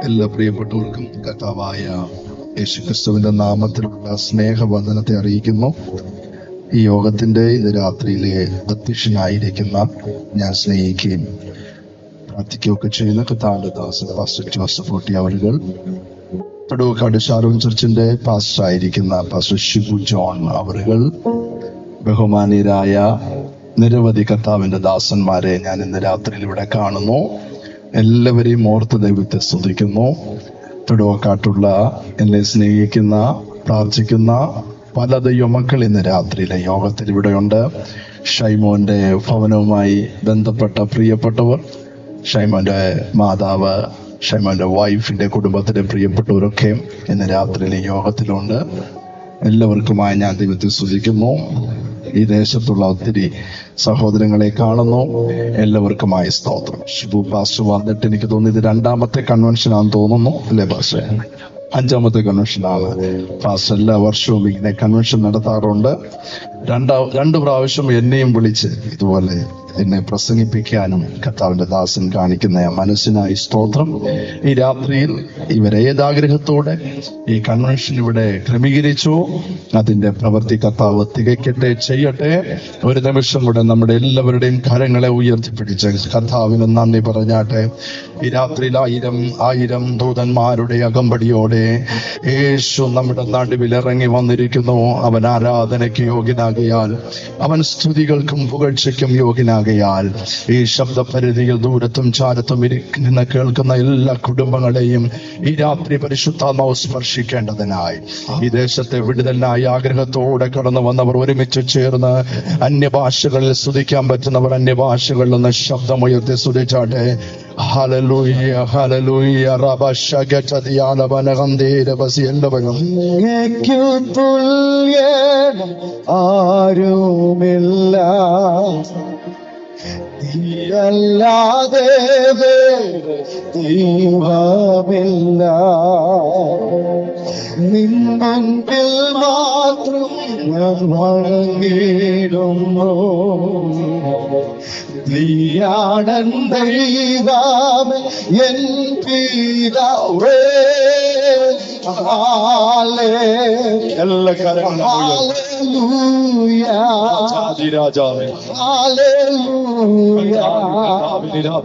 എല്ലാ പ്രിയപ്പെട്ടവർക്കും കർത്താവായ യേശുക്രിസ്തുവിന്റെ നാമത്തിലുള്ള സ്നേഹവന്ദനത്തെ അറിയിക്കുന്നു. ഈ യോഗത്തിന്റെ ഇന്ന് രാത്രിയിലെ അധ്യക്ഷനായിരിക്കുന്ന ഞാൻ സ്നേഹിക്കുകയും പ്രാർത്ഥിക്കുകയൊക്കെ ചെയ്യുന്ന കർത്താവിന്റെ ദാസൻ പാസ്റ്റർ ജോസഫ് ഓട്ടി അവരുകൾ, പടുവക്കാട് ഷാരോൺ ചർച്ചിന്റെ പാസ്റ്റർ ആയിരിക്കുന്ന പാസ്റ്റർ ഷിബു ജോൺ അവരുകൾ, ബഹുമാനീയരായ നിരവധി കർത്താവിന്റെ ദാസന്മാരെ ഞാൻ ഇന്ന് രാത്രിയിൽ ഇവിടെ കാണുന്നു. എല്ലാവരെയും ഓർത്ത് ദൈവത്തെ സ്തുതിക്കുന്നു. പടുവക്കാട്ടുള്ള എന്നെ സ്നേഹിക്കുന്ന, പ്രാർത്ഥിക്കുന്ന പല ദൈവമക്കൾ ഇന്ന് രാത്രിയിലെ യോഗത്തിൽ ഇവിടെയുണ്ട്. ഷൈമോന്റെ ഭവനവുമായി ബന്ധപ്പെട്ട പ്രിയപ്പെട്ടവർ, ഷൈമോന്റെ മാതാവ്, ഷൈമോന്റെ വൈഫിന്റെ കുടുംബത്തിലെ പ്രിയപ്പെട്ടവരൊക്കെ ഇന്ന് രാത്രിയിലെ യോഗത്തിലുണ്ട്. എല്ലാവർക്കുമായി ഞാൻ ദൈവത്തെ സ്തുതിക്കുന്നു. ഈ ദേശത്തുള്ള ഒത്തിരി സഹോദരങ്ങളെ കാണുന്നു. എല്ലാവർക്കുമായി സ്തോത്രം. ഷിബു പാസ്റ്റർ വന്നിട്ട് എനിക്ക് തോന്നുന്നു ഇത് 2ാമത്തെ കൺവെൻഷനാണെന്ന് തോന്നുന്നു, അല്ലേ പാസ്റ്റർ? 5ാമത്തെ കൺവെൻഷനാണ്. പാസ്റ്റർ എല്ലാ വർഷവും ഇങ്ങനെ കൺവെൻഷൻ നടത്താറുണ്ട്. 2 പ്രാവശ്യം എന്നെയും വിളിച്ച് ഇതുപോലെ എന്നെ പ്രസംഗിപ്പിക്കാനും കർത്താവിന്റെ ദാസൻ കാണിക്കുന്ന മനസ്സിനായി സ്തോത്രം. ഈ രാത്രിയിൽ ഇവരേതാഗ്രഹത്തോടെ ഈ കൺവെൻഷൻ ഇവിടെ ക്രമീകരിച്ചു, അതിന്റെ പ്രവൃത്തി കർത്താവ് തികയ്ക്കട്ടെ, ചെയ്യട്ടെ. ഒരു നിമിഷം കൂടെ നമ്മുടെ എല്ലാവരുടെയും കരങ്ങളെ ഉയർത്തിപ്പിടിച്ച് കർത്താവിന് നന്ദി പറഞ്ഞാട്ടെ. ഈ രാത്രിയിൽ ആയിരം ദൂതന്മാരുടെ അകമ്പടിയോടെ യേശു നമ്മുടെ നടുവിൽ ഇറങ്ങി വന്നിരിക്കുന്നു. അവൻ ആരാധനയ്ക്ക് യോഗ്യനാകിയാൽ, അവൻ സ്തുതികൾക്കും പുകഴ്ചയ്ക്കും യോഗ്യനാകിയാൽ, ഈ ശബ്ദപരിധിയിൽ ദൂരത്തും ചാരത്തും ഇരിക്കുന്ന കേൾക്കുന്ന എല്ലാ കുടുംബങ്ങളെയും ഈ രാത്രി പരിശുദ്ധാത്മാവ് സ്പർശിക്കേണ്ടതിനായി ഈ ദേശത്തെ വിടുതലിനായി ആഗ്രഹത്തോടെ കടന്നു വന്നവർ ഒരുമിച്ച് ചേർന്ന് അന്യഭാഷകളിൽ സ്തുതിക്കാൻ പറ്റുന്നവർ അന്യഭാഷകളിൽ നിന്ന് ശബ്ദമുയർത്തി സ്തുതിച്ചാട്ടെ. Hallelujah, hallelujah. എല്ലാവരും ആരുമില്ല, നീയല്ലാതെ ദൈവമില്ല, നിൻ മുൻപിൽ മാത്രം ഞാൻ വണങ്ങിടുന്നു. നീയാണൻ ദൈവമേ, എൻ പിതാവേ. എല്ലാ കാര്യങ്ങളും രാജാവേ, രാത്രിയിൽ എല്ലാ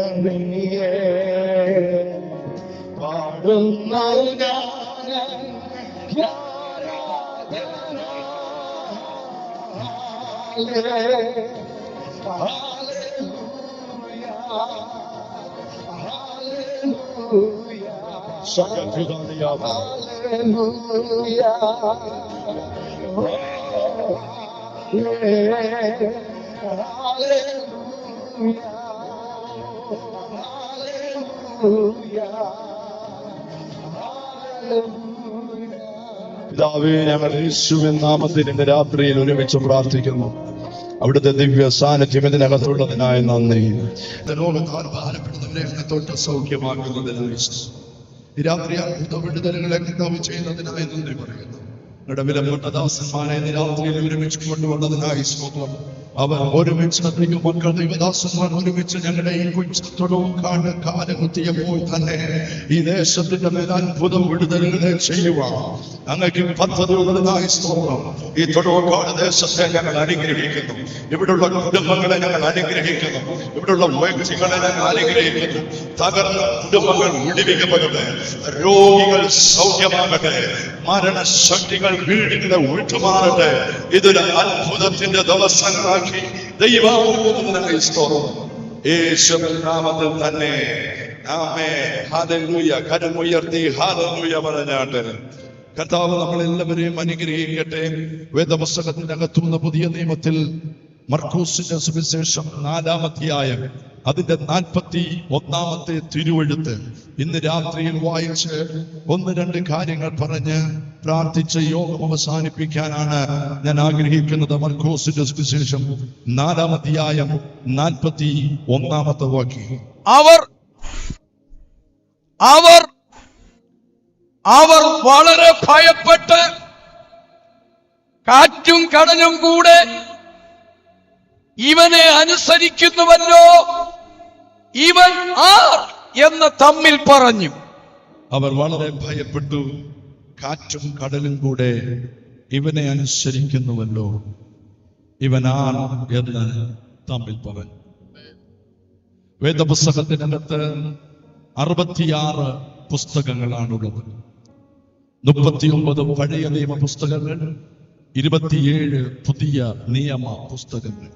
യോഗ്യനീയേ പാടുന്ന പിതാവേ, ഞങ്ങൾ യേശുവിൻ നാമത്തിൽ ഇന്ന് രാത്രിയിൽ ഒരുമിച്ച് പ്രാർത്ഥിക്കുന്നു. അവിടുത്തെ ദിവ്യ സാന്നിധ്യം ഇതിനകത്തുള്ളതിനായി നന്ദി. രോഗത്താൽ ഭാരപ്പെടുന്നവരെ തൊട്ട് സൗഖ്യമാക്കുന്നതിനായി, ഈ രാത്രി അത്ഭുത വിടുതലുകളെ കർത്താവ് ചെയ്യുന്നതിനായി നന്ദി പറയുന്നു. ഞങ്ങളുടെ വിലപ്പെട്ട ദാസന്മാരെ രാത്രിയിൽ ഒരുമിച്ച് കൊണ്ടുവന്നതിനായി സ്തോത്രം. അവർ ഒരുമിച്ച് മക്കൾ ദൈവദാസന്മാർ ഒരുമിച്ച് ഞങ്ങളുടെ ഈ കുറ്റവും കാലകുത്തിയപ്പോൾ തന്നെ ഈ ദേശത്തിന്റെ മേൽ അത്ഭുതം വിടുതലുകളെ ചെയ്യുവാൻ ഞങ്ങൾക്ക് പദ്ധതിയുള്ളതിനായി സ്തോത്രം. ഈ തൊടുവക്കാട് ദേശത്തെ ഞങ്ങൾ അനുഗ്രഹിക്കുന്നു. ഇവിടുള്ള കുടുംബങ്ങളെ ഞങ്ങൾ അനുഗ്രഹിക്കുന്നു. ഇവിടുള്ള വ്യക്തികളെ ഞങ്ങൾ അനുഗ്രഹിക്കുന്നു. തകർന്ന കുടുംബങ്ങൾ വിടുവിക്കപ്പെടട്ടെ, രോഗികൾ സൗഖ്യമാകട്ടെ, മരണശക്തികൾ വീടുകളെ വിട്ടുമാറട്ടെ. ഇതൊരു അത്ഭുതത്തിന്റെ ദിവസങ്ങളാക്കി ദൈവനാമത്തിൽ സ്തോത്രം. യേശുവിൻ നാമത്തിൽ തന്നെ ആമേൻ. ഹല്ലേലൂയ. കരമുയർത്തി ഹല്ലേലൂയ പറഞ്ഞാട്ടെ. കർത്താവ് നമ്മളെല്ലാവരെയും അനുഗ്രഹിക്കട്ടെ. വേദപുസ്തകത്തിന്റെ അകത്തുനിന്ന് പുതിയ നിയമത്തിൽ മർക്കോസിന്റെ സുവിശേഷം 4-ാം അധ്യായം അതിന്റെ 41-ാമത്തെ തിരുവെഴുത്ത് ഇന്ന് രാത്രിയിൽ വായിച്ച് 1-2 കാര്യങ്ങൾ പറഞ്ഞ് പ്രാർത്ഥിച്ച് യോഗം അവസാനിപ്പിക്കാനാണ് ഞാൻ ആഗ്രഹിക്കുന്നത്. മർക്കോസിന്റെ സുവിശേഷം 4-ാം അധ്യായം 41-ാമത്തെ വാക്യം. അവർ വളരെ ഭയപ്പെട്ട് കാറ്റും കടലും കൂടെ ഇവനെ അനുസരിക്കുന്നുവല്ലോ, ഇവൻ ആർ എന്ന് തമ്മിൽ പറഞ്ഞു. അവർ വളരെ ഭയപ്പെട്ടു, കാറ്റും കടലും കൂടെ ഇവനെ അനുസരിക്കുന്നുവല്ലോ, ഇവൻ ആർ എന്ന് തമ്മിൽ പറഞ്ഞു. വേദപുസ്തകത്തിനകത്ത് 66 പുസ്തകങ്ങളാണുള്ളത്. 39 പഴയ നിയമ പുസ്തകങ്ങൾ, 27 പുതിയ നിയമ പുസ്തകങ്ങൾ.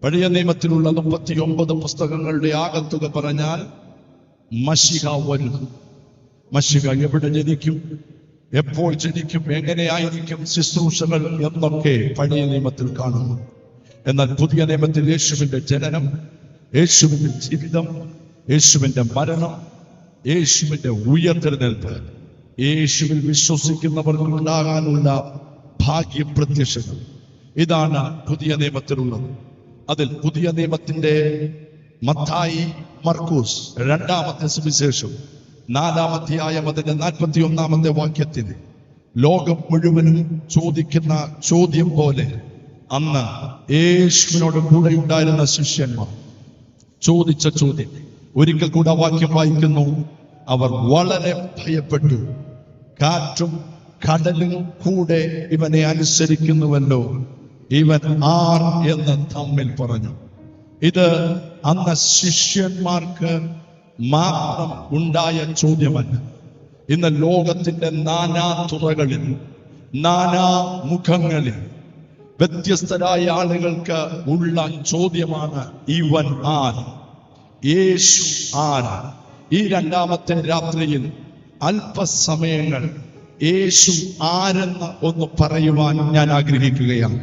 പഴയ നിയമത്തിലുള്ള 39 പുസ്തകങ്ങളുടെ ആകത്തുക പറഞ്ഞാൽ മശിഹ വരും. മശിഹ എവിടെ ജനിക്കും, എപ്പോൾ ജനിക്കും, എങ്ങനെയായിരിക്കും ശുശ്രൂഷകൾ എന്നൊക്കെ പഴയ നിയമത്തിൽ കാണുന്നു. എന്നാൽ പുതിയ നിയമത്തിൽ യേശുവിന്റെ ജനനം, യേശുവിന്റെ ജീവിതം, യേശുവിന്റെ മരണം, യേശുവിന്റെ ഉയർത്തെഴുന്നേൽപ്പ്, യേശുവിൽ വിശ്വസിക്കുന്നവർക്കുണ്ടാകാനുള്ള ഭാഗ്യപ്രത്യക്ഷങ്ങൾ, ഇതാണ് പുതിയ നിയമത്തിലുള്ളത്. അതിൽ പുതിയ നിയമത്തിന്റെ മത്തായി, മർക്കോസ് 2-ാമത്തെ സുവിശേഷം 4-ാം അധ്യായം അതിന്റെ 41-ാമത്തെ വാക്യത്തിൽ ലോകം മുഴുവനും ചോദിക്കുന്ന ചോദ്യം പോലെ അന്ന് യേശുവിനോട് കൂടെ ഉണ്ടായിരുന്ന ശിഷ്യന്മാർ ചോദിച്ച ചോദ്യം. ഒരിക്കൽ കൂടെ വാക്യം വായിക്കുന്നു. അവർ വളരെ ഭയപ്പെട്ടു, കാറ്റും കടലും കൂടെ ഇവനെ അനുസരിക്കുന്നുവല്ലോ, ഇവൻ ആർ എന്ന് തമ്മിൽ പറഞ്ഞു. ഇത് അന്ന് ശിഷ്യന്മാർക്ക് മാത്രം ഉണ്ടായ ചോദ്യമല്ല. ഇന്ന് ലോകത്തിന്റെ നാനാ തുറകളിൽ, നാനാ മുഖങ്ങളിൽ വ്യത്യസ്തരായ ആളുകൾക്ക് ഉള്ള ചോദ്യമാണ് ഇവൻ ആർ, യേശു ആർ. ഈ 2-ാമത്തെ രാത്രിയിൽ അല്പസമയങ്ങൾ യേശു ആരെന്ന് ഒന്ന് പറയുവാൻ ഞാൻ ആഗ്രഹിക്കുകയാണ്.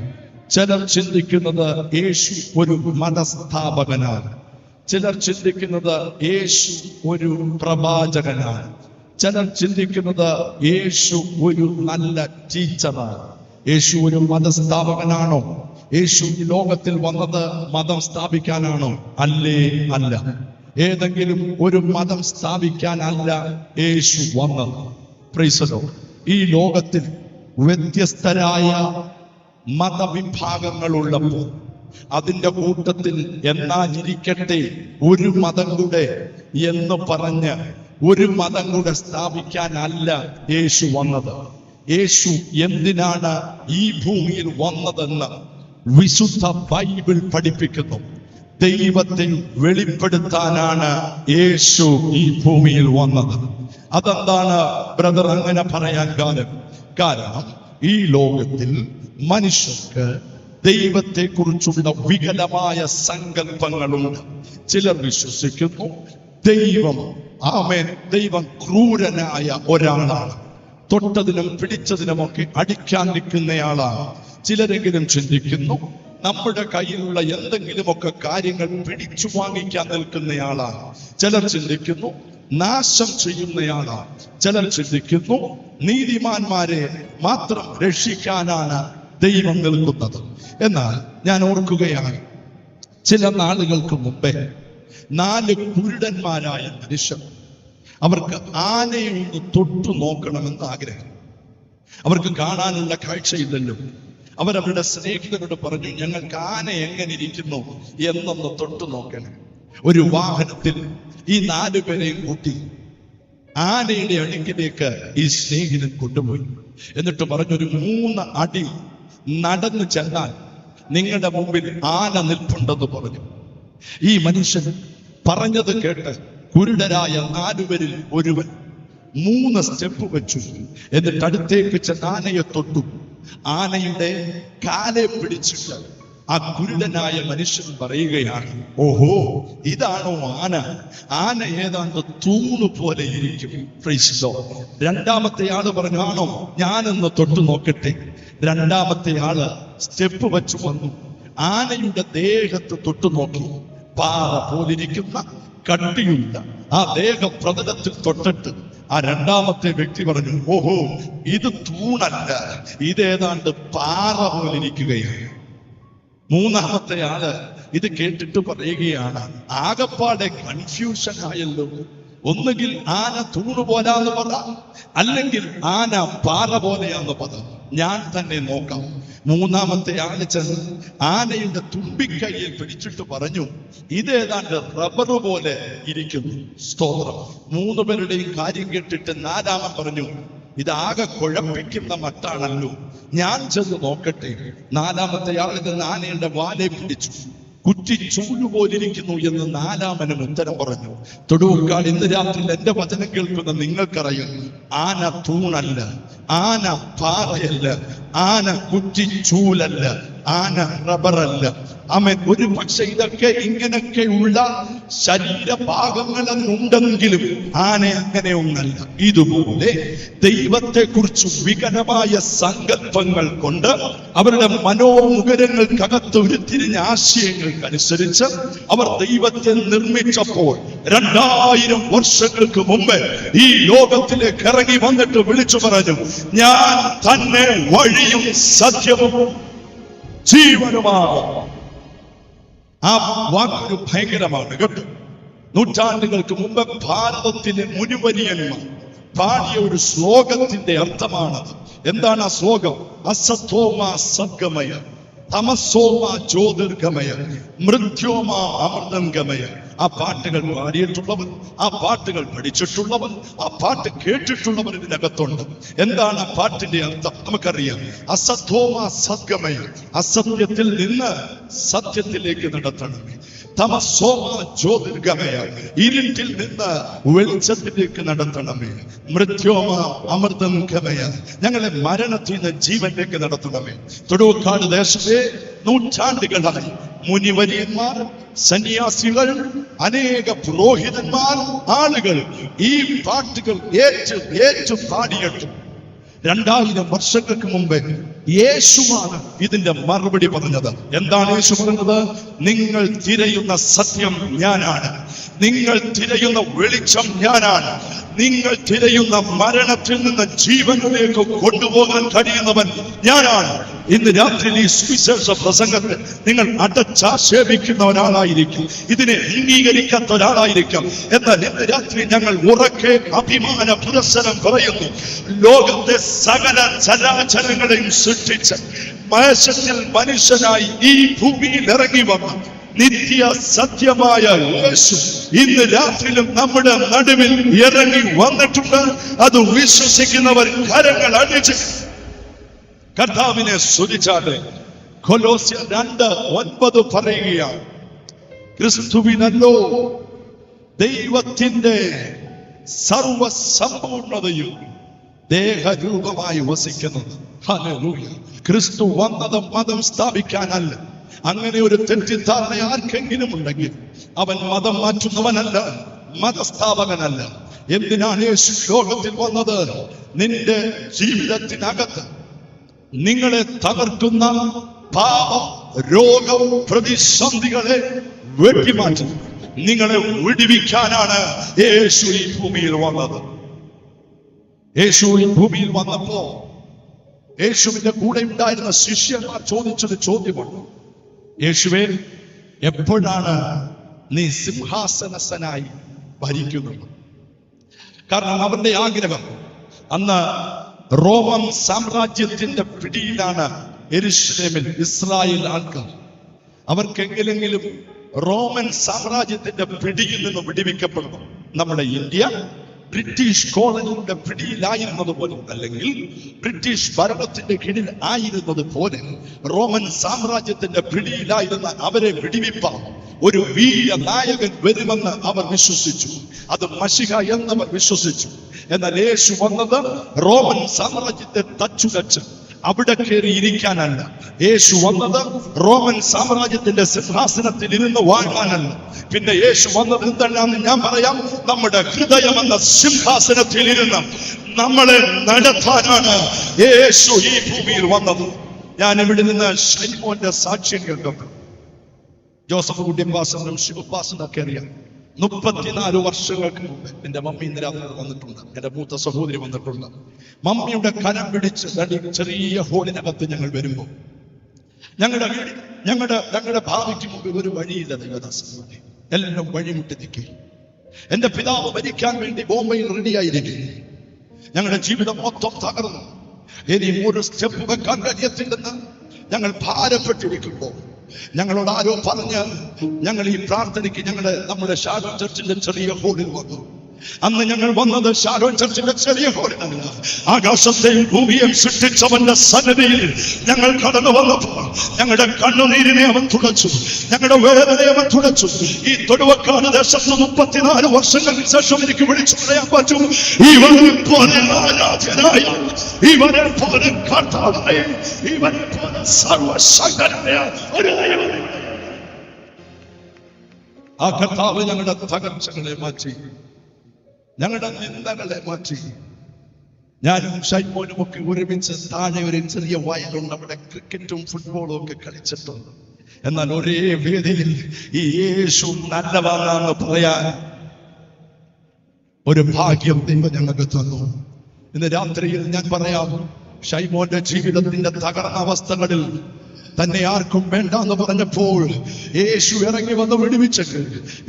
ചിലർ ചിന്തിക്കുന്നത് യേശു ഒരു മതസ്ഥാപകനാണ്, ചിലർ ചിന്തിക്കുന്നത് യേശു ഒരു പ്രവാചകനാണ്, ചിലർ ചിന്തിക്കുന്നത് യേശു ഒരു നല്ല ടീച്ചറാണ്. യേശു ഒരു മതസ്ഥാപകനാണോ? യേശു ഈ ലോകത്തിൽ വന്നത് മതം സ്ഥാപിക്കാനാണോ? അല്ലേ, അല്ല. ഏതെങ്കിലും ഒരു മതം സ്ഥാപിക്കാനല്ല യേശു വന്നത്. Price the Lord. ഈ ലോകത്തിൽ വ്യത്യസ്തരായ മതവിഭാഗങ്ങളുള്ളപ്പോൾ അതിന്റെ കൂട്ടത്തിൽ എന്നാലിരിക്കട്ടെ ഒരു മതം കൂടെ എന്ന് പറഞ്ഞ് ഒരു മതം കൂടെ സ്ഥാപിക്കാനല്ല യേശു വന്നത്. യേശു എന്തിനാണ് ഈ ഭൂമിയിൽ വന്നതെന്ന് വിശുദ്ധ ബൈബിൾ പഠിപ്പിക്കുന്നു. ദൈവത്തെ വെളിപ്പെടുത്താനാണ് യേശു ഈ ഭൂമിയിൽ വന്നത്. അതെന്താണ് ബ്രദർ അങ്ങനെ പറയാൻ കാരണം ഈ ലോകത്തിൽ മനുഷ്യർക്ക് ദൈവത്തെ കുറിച്ചുള്ള വികലമായ സങ്കല്പങ്ങളുണ്ട്. ചിലർ വിശ്വസിക്കുന്നു ദൈവം ക്രൂരനായ ഒരാളാണ്, തൊട്ടതിനും പിടിച്ചതിനുമൊക്കെ അടിക്കാൻ നിൽക്കുന്നയാളാണ്. ചിലരെങ്കിലും ചിന്തിക്കുന്നു നമ്മുടെ കയ്യിലുള്ള എന്തെങ്കിലുമൊക്കെ കാര്യങ്ങൾ പിടിച്ചു വാങ്ങിക്കാൻ നിൽക്കുന്നയാളാണ്. ചിലർ ചിന്തിക്കുന്നു നാശം ചെയ്യുന്നയാളാണ്. ചിലർ ചിന്തിക്കുന്നു നീതിമാന്മാരെ മാത്രം രക്ഷിക്കാനാണ് ദൈവം നിൽക്കുന്നത്. എന്നാൽ ഞാൻ ഓർക്കുകയാണ്, ചില നാളുകൾക്ക് മുമ്പേ 4 കുരുടന്മാരായ മനുഷ്യർ, അവർക്ക് ആനയെ ഒന്ന് തൊട്ടു നോക്കണമെന്ന് ആഗ്രഹം. അവർക്ക് കാണാനുള്ള കാഴ്ചയില്ലല്ലോ. അവരവരുടെ സ്നേഹിതരോട് പറഞ്ഞു, ഞങ്ങൾക്ക് ആന എങ്ങനെ ഇരിക്കുന്നു എന്നൊന്ന് തൊട്ടു നോക്കണം. ഒരു വാഹനത്തിൽ ഈ 4 പേരെയും കൂട്ടി ആനയുടെ അടുക്കിലേക്ക് ഈ സ്നേഹിതൻ കൊണ്ടുപോയി. എന്നിട്ട് പറഞ്ഞൊരു 3 അടി നടന്നു ചെന്നാൽ നിങ്ങളുടെ മുമ്പിൽ ആന നിൽപ്പുണ്ടെന്ന് പറഞ്ഞു. ഈ മനുഷ്യൻ പറഞ്ഞത് കേട്ട് കുരുടരായ 4 പേരിൽ ഒരുവൻ 3 സ്റ്റെപ്പ് വെച്ചു. എന്നിട്ട് അടുത്തേക്ക് ചെന്ന് ആനയെ തൊട്ടു. ആനയുടെ കാലെ പിടിച്ചിട്ട് ആ കുരുടനായ മനുഷ്യൻ പറയുകയാണ്, ഓഹോ, ഇതാണോ ആന? ആന ഏതാണ്ട് തൂണ് പോലെ ഇരിക്കും. Praise the Lord. രണ്ടാമത്തെ ആള് പറഞ്ഞു, ആണോ, ഞാനൊന്ന് തൊട്ടു നോക്കട്ടെ. രണ്ടാമത്തെ ആള് സ്റ്റെപ്പ് വെച്ച് വന്നു, ആനയുടെ ദേഹത്ത് തൊട്ടു നോക്കി. പാറ പോലിരിക്കുന്ന കട്ടിയുള്ള ആ ദേഹപ്രതലത്തിൽ തൊട്ടിട്ട് ആ രണ്ടാമത്തെ വ്യക്തി പറഞ്ഞു, ഓഹോ, ഇത് തൂണല്ല, ഇതേതാണ്ട് പാറ പോലിരിക്കുകയാണ്. മൂന്നാമത്തെ ആള് ഇത് കേട്ടിട്ട് പറയുകയാണ്, ആകപ്പാടെ കൺഫ്യൂഷൻ ആയല്ലോ. ഒന്നുകിൽ ആന തൂണ് പോലാന്ന് പറ, അല്ലെങ്കിൽ ആന പാറ പോലെയാന്ന് പറ, ഞാൻ തന്നെ നോക്കാം. മൂന്നാമത്തെ ആള് ചെന്ന് ആനയുടെ തുമ്പിക്കൈയിൽ പിടിച്ചിട്ട് പറഞ്ഞു, ഇതേതാണ്ട് റബ്ബർ പോലെ ഇരിക്കുന്നു. സ്തോത്രം. മൂന്ന് പേരുടെയും കാര്യം കേട്ടിട്ട് നാലാമൻ പറഞ്ഞു, ഇതാകെ കുഴപ്പിക്കുന്ന മട്ടാണല്ലോ, ഞാൻ ചെന്ന് നോക്കട്ടെ. നാലാമത്തെ ആളിത് ആനയുടെ വാലെ പിടിച്ചു, കുറ്റി ചൂലുപോലിരിക്കുന്നു എന്ന് നാലാമനും ഉത്തരം പറഞ്ഞു. തൊടുവുകാട് ഇന്ന് രാത്രി എന്റെ വചനം കേൾക്കുന്ന നിങ്ങൾക്കറിയാം, ആന തൂണല്ല, ആന പാറയല്ല, ആന കുറ്റി ചൂലല്ല, ആന റബ്ബറല്ല. ആമേൻ. ഒരു പക്ഷെ ഇതൊക്കെ ഇങ്ങനെയൊക്കെയുള്ള ശരീരഭാഗങ്ങൾ അതിനുണ്ടെങ്കിലും ആന അങ്ങനെയൊന്നല്ല. ഇതുപോലെ ദൈവത്തെ കുറിച്ച് വികലമായ സങ്കല്പങ്ങൾ കൊണ്ട് അവരുടെ മനോമുഖരങ്ങൾക്കകത്ത് ഉരുത്തിരിഞ്ഞ ആശയങ്ങൾക്കനുസരിച്ച് അവർ ദൈവത്തെ നിർമ്മിച്ചപ്പോൾ 2000 വർഷങ്ങൾക്ക് മുമ്പ് ഈ ലോകത്തിലേക്ക് ഇറങ്ങി വന്നിട്ട് വിളിച്ചു പറഞ്ഞു, ഞാൻ തന്നെ വഴിയും സത്യവും ജീവനുമാണ്. ആ വാക്കൊരു ഭയങ്കരമാണ് കേട്ടോ. നൂറ്റാണ്ടുകൾക്ക് മുമ്പ് ഭാരതത്തിലെ മുനിവരിയന്മാർ പാടിയ ഒരു ശ്ലോകത്തിന്റെ അർത്ഥമാണത്. എന്താണ് ആ ശ്ലോകം? അസത്തോമ സദ്ഗമയ, തമസോമ ജ്യോതിർഗമയ, മൃത്യോമ അമൃതം ഗമയ. ആ പാട്ടുകൾ പാടിയിട്ടുള്ളവർ, ആ പാട്ടുകൾ പഠിച്ചിട്ടുള്ളവർ, ആ പാട്ട് കേട്ടിട്ടുള്ളവർ ഇതിനകത്തുണ്ട്. എന്താണ് ആ പാട്ടിന്റെ അർത്ഥം? നമുക്കറിയാം. അസത്തോമ സദ്ഗമയ, അസത്യത്തിൽ നിന്ന് സത്യത്തിലേക്ക് നടത്തണമേ. തമസോമ ജ്യോതിർഗമയ, ഇരുട്ടിൽ നിന്ന് വെളിച്ചത്തിലേക്ക് നടത്തണമേ. മൃത്യോമ അമൃതം ഗമയ, ഞങ്ങളെ മരണത്തിൽ നിന്ന് ജീവനിലേക്ക് നടത്തണമേ. തൊടുവുകാട് ദേശത്തെ നൂറ്റാണ്ടുകളായി മുനിവര്യന്മാർ, സന്യാസികൾ, അനേക പുരോഹിതന്മാർ, ആളുകൾ ഈ പാട്ടുകൾ ഏറ്റു പാടിയിട്ടു. 2000 വർഷങ്ങൾക്ക് മുമ്പ് യേശുവാണ് ഇതിന്റെ മറുപടി പറഞ്ഞത്. എന്താണ് യേശു പറഞ്ഞത്? നിങ്ങൾ തിരയുന്ന സത്യം ഞാനാണ്, നിങ്ങൾ തിരയുന്ന വെളിച്ചം ഞാനാണ്, നിങ്ങൾ തിരയുന്ന മരണത്തിൽ നിന്ന് ജീവനിലേക്ക് കൊണ്ടുപോകാൻ കഴിയുന്നവൻ ഞാനാണ്. ഇന്ന് രാത്രി ഈ സുവിശേഷ പ്രസംഗത്തിൽ നിങ്ങൾ അടച്ചാക്ഷേപിക്കുന്ന ഒരാളായിരിക്കും, ഇതിനെ അംഗീകരിക്കാത്ത ഒരാളായിരിക്കും. എന്നാൽ ഇന്ന് രാത്രി ഞങ്ങൾ ഉറക്കെ അഭിമാന പുരസ്സരം പറയുന്നു, ലോകത്തെ സകല ചരാചരങ്ങളെയും സൃഷ്ടിച്ച് മനുഷ്യത്തിൽ മനുഷ്യനായി ഈ ഭൂമിയിൽ ഇറങ്ങി വന്ന നിത്യ സത്യമായ യേശു ഇന്ന് രാത്രിയിലും നമ്മുടെ നടുവിൽ ഇറങ്ങി വന്നിട്ടുണ്ട്. അത് വിശ്വസിക്കുന്നവർ കരങ്ങൾ അടിച്ച് കർത്താവിനെ സ്തുതിച്ചാട്ടെ. കൊലോസ്യർ 2:9 പറയുകയാണ്, ക്രിസ്തുവിനല്ലോ ദൈവത്തിന്റെ സർവസമ്പൂർണതയും ദേഹരൂപമായി വസിക്കുന്നത്. ഹല്ലേലൂയ. ക്രിസ്തു വന്നത് മതം സ്ഥാപിക്കാനല്ല. അങ്ങനെ ഒരു തെറ്റിദ്ധാരണ ആർക്കെങ്കിലും ഉണ്ടെങ്കിൽ അവൻ മതം മാറ്റുന്നവനല്ല, മതസ്ഥാപകനല്ല. എന്തിനാണ് യേശു ലോകത്തിൽ വന്നത്? നിന്റെ ജീവിതത്തിനകത്ത് നിങ്ങളെ തകർക്കുന്ന പാപം, രോഗം, പ്രതിസന്ധികളെ വെട്ടിമാറ്റി നിങ്ങളെ വിടുവിക്കാനാണ് യേശു ഈ ഭൂമിയിൽ വന്നത്. യേശു ഈ ഭൂമിയിൽ വന്നപ്പോ യേശുവിന്റെ കൂടെ ഉണ്ടായിരുന്ന ശിഷ്യന്മാർ ചോദിച്ചൊരു ചോദ്യമുണ്ട്, യേശുവേ, എപ്പോഴാണ് നീ സിംഹാസനസ്ഥനായി ഭരിക്കുന്നത്? കാരണം അവരുടെ ആഗ്രഹം, അന്ന് റോമൻ സാമ്രാജ്യത്തിന്റെ പിടിയിലാണ് യെരൂശലേമിൽ ഇസ്രായേൽ ആൾക്കാർ. അവർക്കെങ്കിലും റോമൻ സാമ്രാജ്യത്തിന്റെ പിടിയിൽ നിന്ന് വിടുവിക്കപ്പെടണം. നമ്മുടെ ഇന്ത്യ ബ്രിട്ടീഷ് കോളനിയുടെ പിടിയിലായിരുന്നത് പോലെ, അല്ലെങ്കിൽ ബ്രിട്ടീഷ് ഭരണത്തിന്റെ കീഴിൽ ആയിരുന്നത് പോലെ റോമൻ സാമ്രാജ്യത്തിന്റെ പിടിയിലായിരുന്ന അവരെ വിടുവിപ്പാൻ ഒരു വീര നായകൻ വരുമെന്ന് അവർ വിശ്വസിച്ചു. അത് മശിഹ എന്നവർ വിശ്വസിച്ചു. എന്നാൽ യേശു വന്നത് റോമൻ സാമ്രാജ്യത്തെ തച്ചുടച്ച് അവിടെ കയറി ഇരിക്കാനല്ല. യേശു വന്നത് റോമൻ സാമ്രാജ്യത്തിന്റെ സിംഹാസനത്തിൽ ഇരുന്ന് വാഴാനല്ല. പിന്നെ യേശു വന്നത് എന്തെല്ലാന്ന് ഞാൻ പറയാം. നമ്മുടെ ഹൃദയം എന്ന സിംഹാസനത്തിൽ ഇരുന്ന് നമ്മളെ നടത്താനാണ് യേശു ഈ ഭൂമിയിൽ വന്നത്. ഞാൻ ഇവിടെ നിന്ന് ഷൈമോന്റെ സാക്ഷ്യം കേട്ടു. ജോസഫ് കുട്ടി പാസ്റ്ററും ശിവ പാസ്റ്ററൊക്കെ അറിയാം. 34 വർഷങ്ങൾക്ക് മുമ്പ് എന്റെ മമ്മി ഇന്ന് രാത്രി വന്നിട്ടുണ്ട്. എന്റെ മൂത്ത സഹോദരി വന്നിട്ടുണ്ട്. മമ്മിയുടെ കരം പിടിച്ച് ചെറിയ ഹോളിനകത്ത് ഞങ്ങൾ വരുമ്പോൾ ഞങ്ങളുടെ ഭാവിക്ക് മുമ്പ് ഒരു വഴിയില്ല. ദൈവദാസന്മാരെ, എല്ലാം വഴിമുട്ടി നിൽക്കി. എന്റെ പിതാവ് മരിക്കാൻ വേണ്ടി ബോംബെയിൽ റെഡിയായിരിക്കും. ഞങ്ങളുടെ ജീവിതം മൊത്തം തകർന്നു. ഇനി ഒരു സ്റ്റെപ്പ് വെക്കാൻ കഴിയത്തില്ലെന്ന് ഞങ്ങൾ ഭാരപ്പെട്ടിരിക്കുമ്പോൾ ഞങ്ങളോട് ആരോ പറഞ്ഞ് ഞങ്ങൾ ഈ പ്രാർത്ഥനയ്ക്ക് നമ്മുടെ ഷാരോൺ ചർച്ചിന്റെ ചെറിയ ഹോളിൽ വന്നു. അന്ന് ഞങ്ങൾ വന്നത് ഷാരോൺ ചർച്ചിന്റെ ചെറിയ ഹോളിലല്ല, ആകാശത്തെയും ഭൂമിയെയും സൃഷ്ടിച്ചവന്റെ സന്നിധിയിൽ ഞങ്ങൾ കടന്നു വന്നപ്പോൾ ഞങ്ങളുടെ കണ്ണുനീരിനെ അവൻ തുടച്ചു, ഞങ്ങളുടെ വേദനയെ അവൻ തുടച്ചു. ഈ തൊടുവക്കാട് ദേശത്ത് 34 വർഷങ്ങൾക്ക് ശേഷം എനിക്ക് വിളിച്ചു പറയാൻ പറ്റും, ഇവരെ പോലെ ആരാധ്യനായ, ഇവരെ പോലെ കർത്താവായ, ഇവരെ പോലെ സർവശക്തനായ ഒരു ദൈവം. ആ കർത്താവ് ഞങ്ങളുടെ തകർച്ചകളെ മാറ്റി, ഞങ്ങളുടെ നിന്ദകളെ മാറ്റി. ഞാനും ഷൈമോനും ഒക്കെ ഒരുമിച്ച് താഴെ ഒരു ചെറിയ വയലുണ്ട്, അവിടെ ക്രിക്കറ്റും ഫുട്ബോളും ഒക്കെ കളിച്ചിട്ടുണ്ട്. എന്നാൽ ഒരേ വേദിയിൽ ഈ യേശു നല്ലവാണെന്ന് പറയാൻ ഒരു ഭാഗ്യം ദൈവം ഞങ്ങൾക്ക് തന്നു. ഇന്ന് രാത്രിയിൽ ഞാൻ പറയാം, ഷൈമോന്റെ ജീവിതത്തിന്റെ തകർന്ന അവസ്ഥകളിൽ തന്നെ ആർക്കും വേണ്ട എന്ന് പറഞ്ഞപ്പോൾ യേശു ഇറങ്ങി വന്ന് വിടുവിച്ചിട്ട്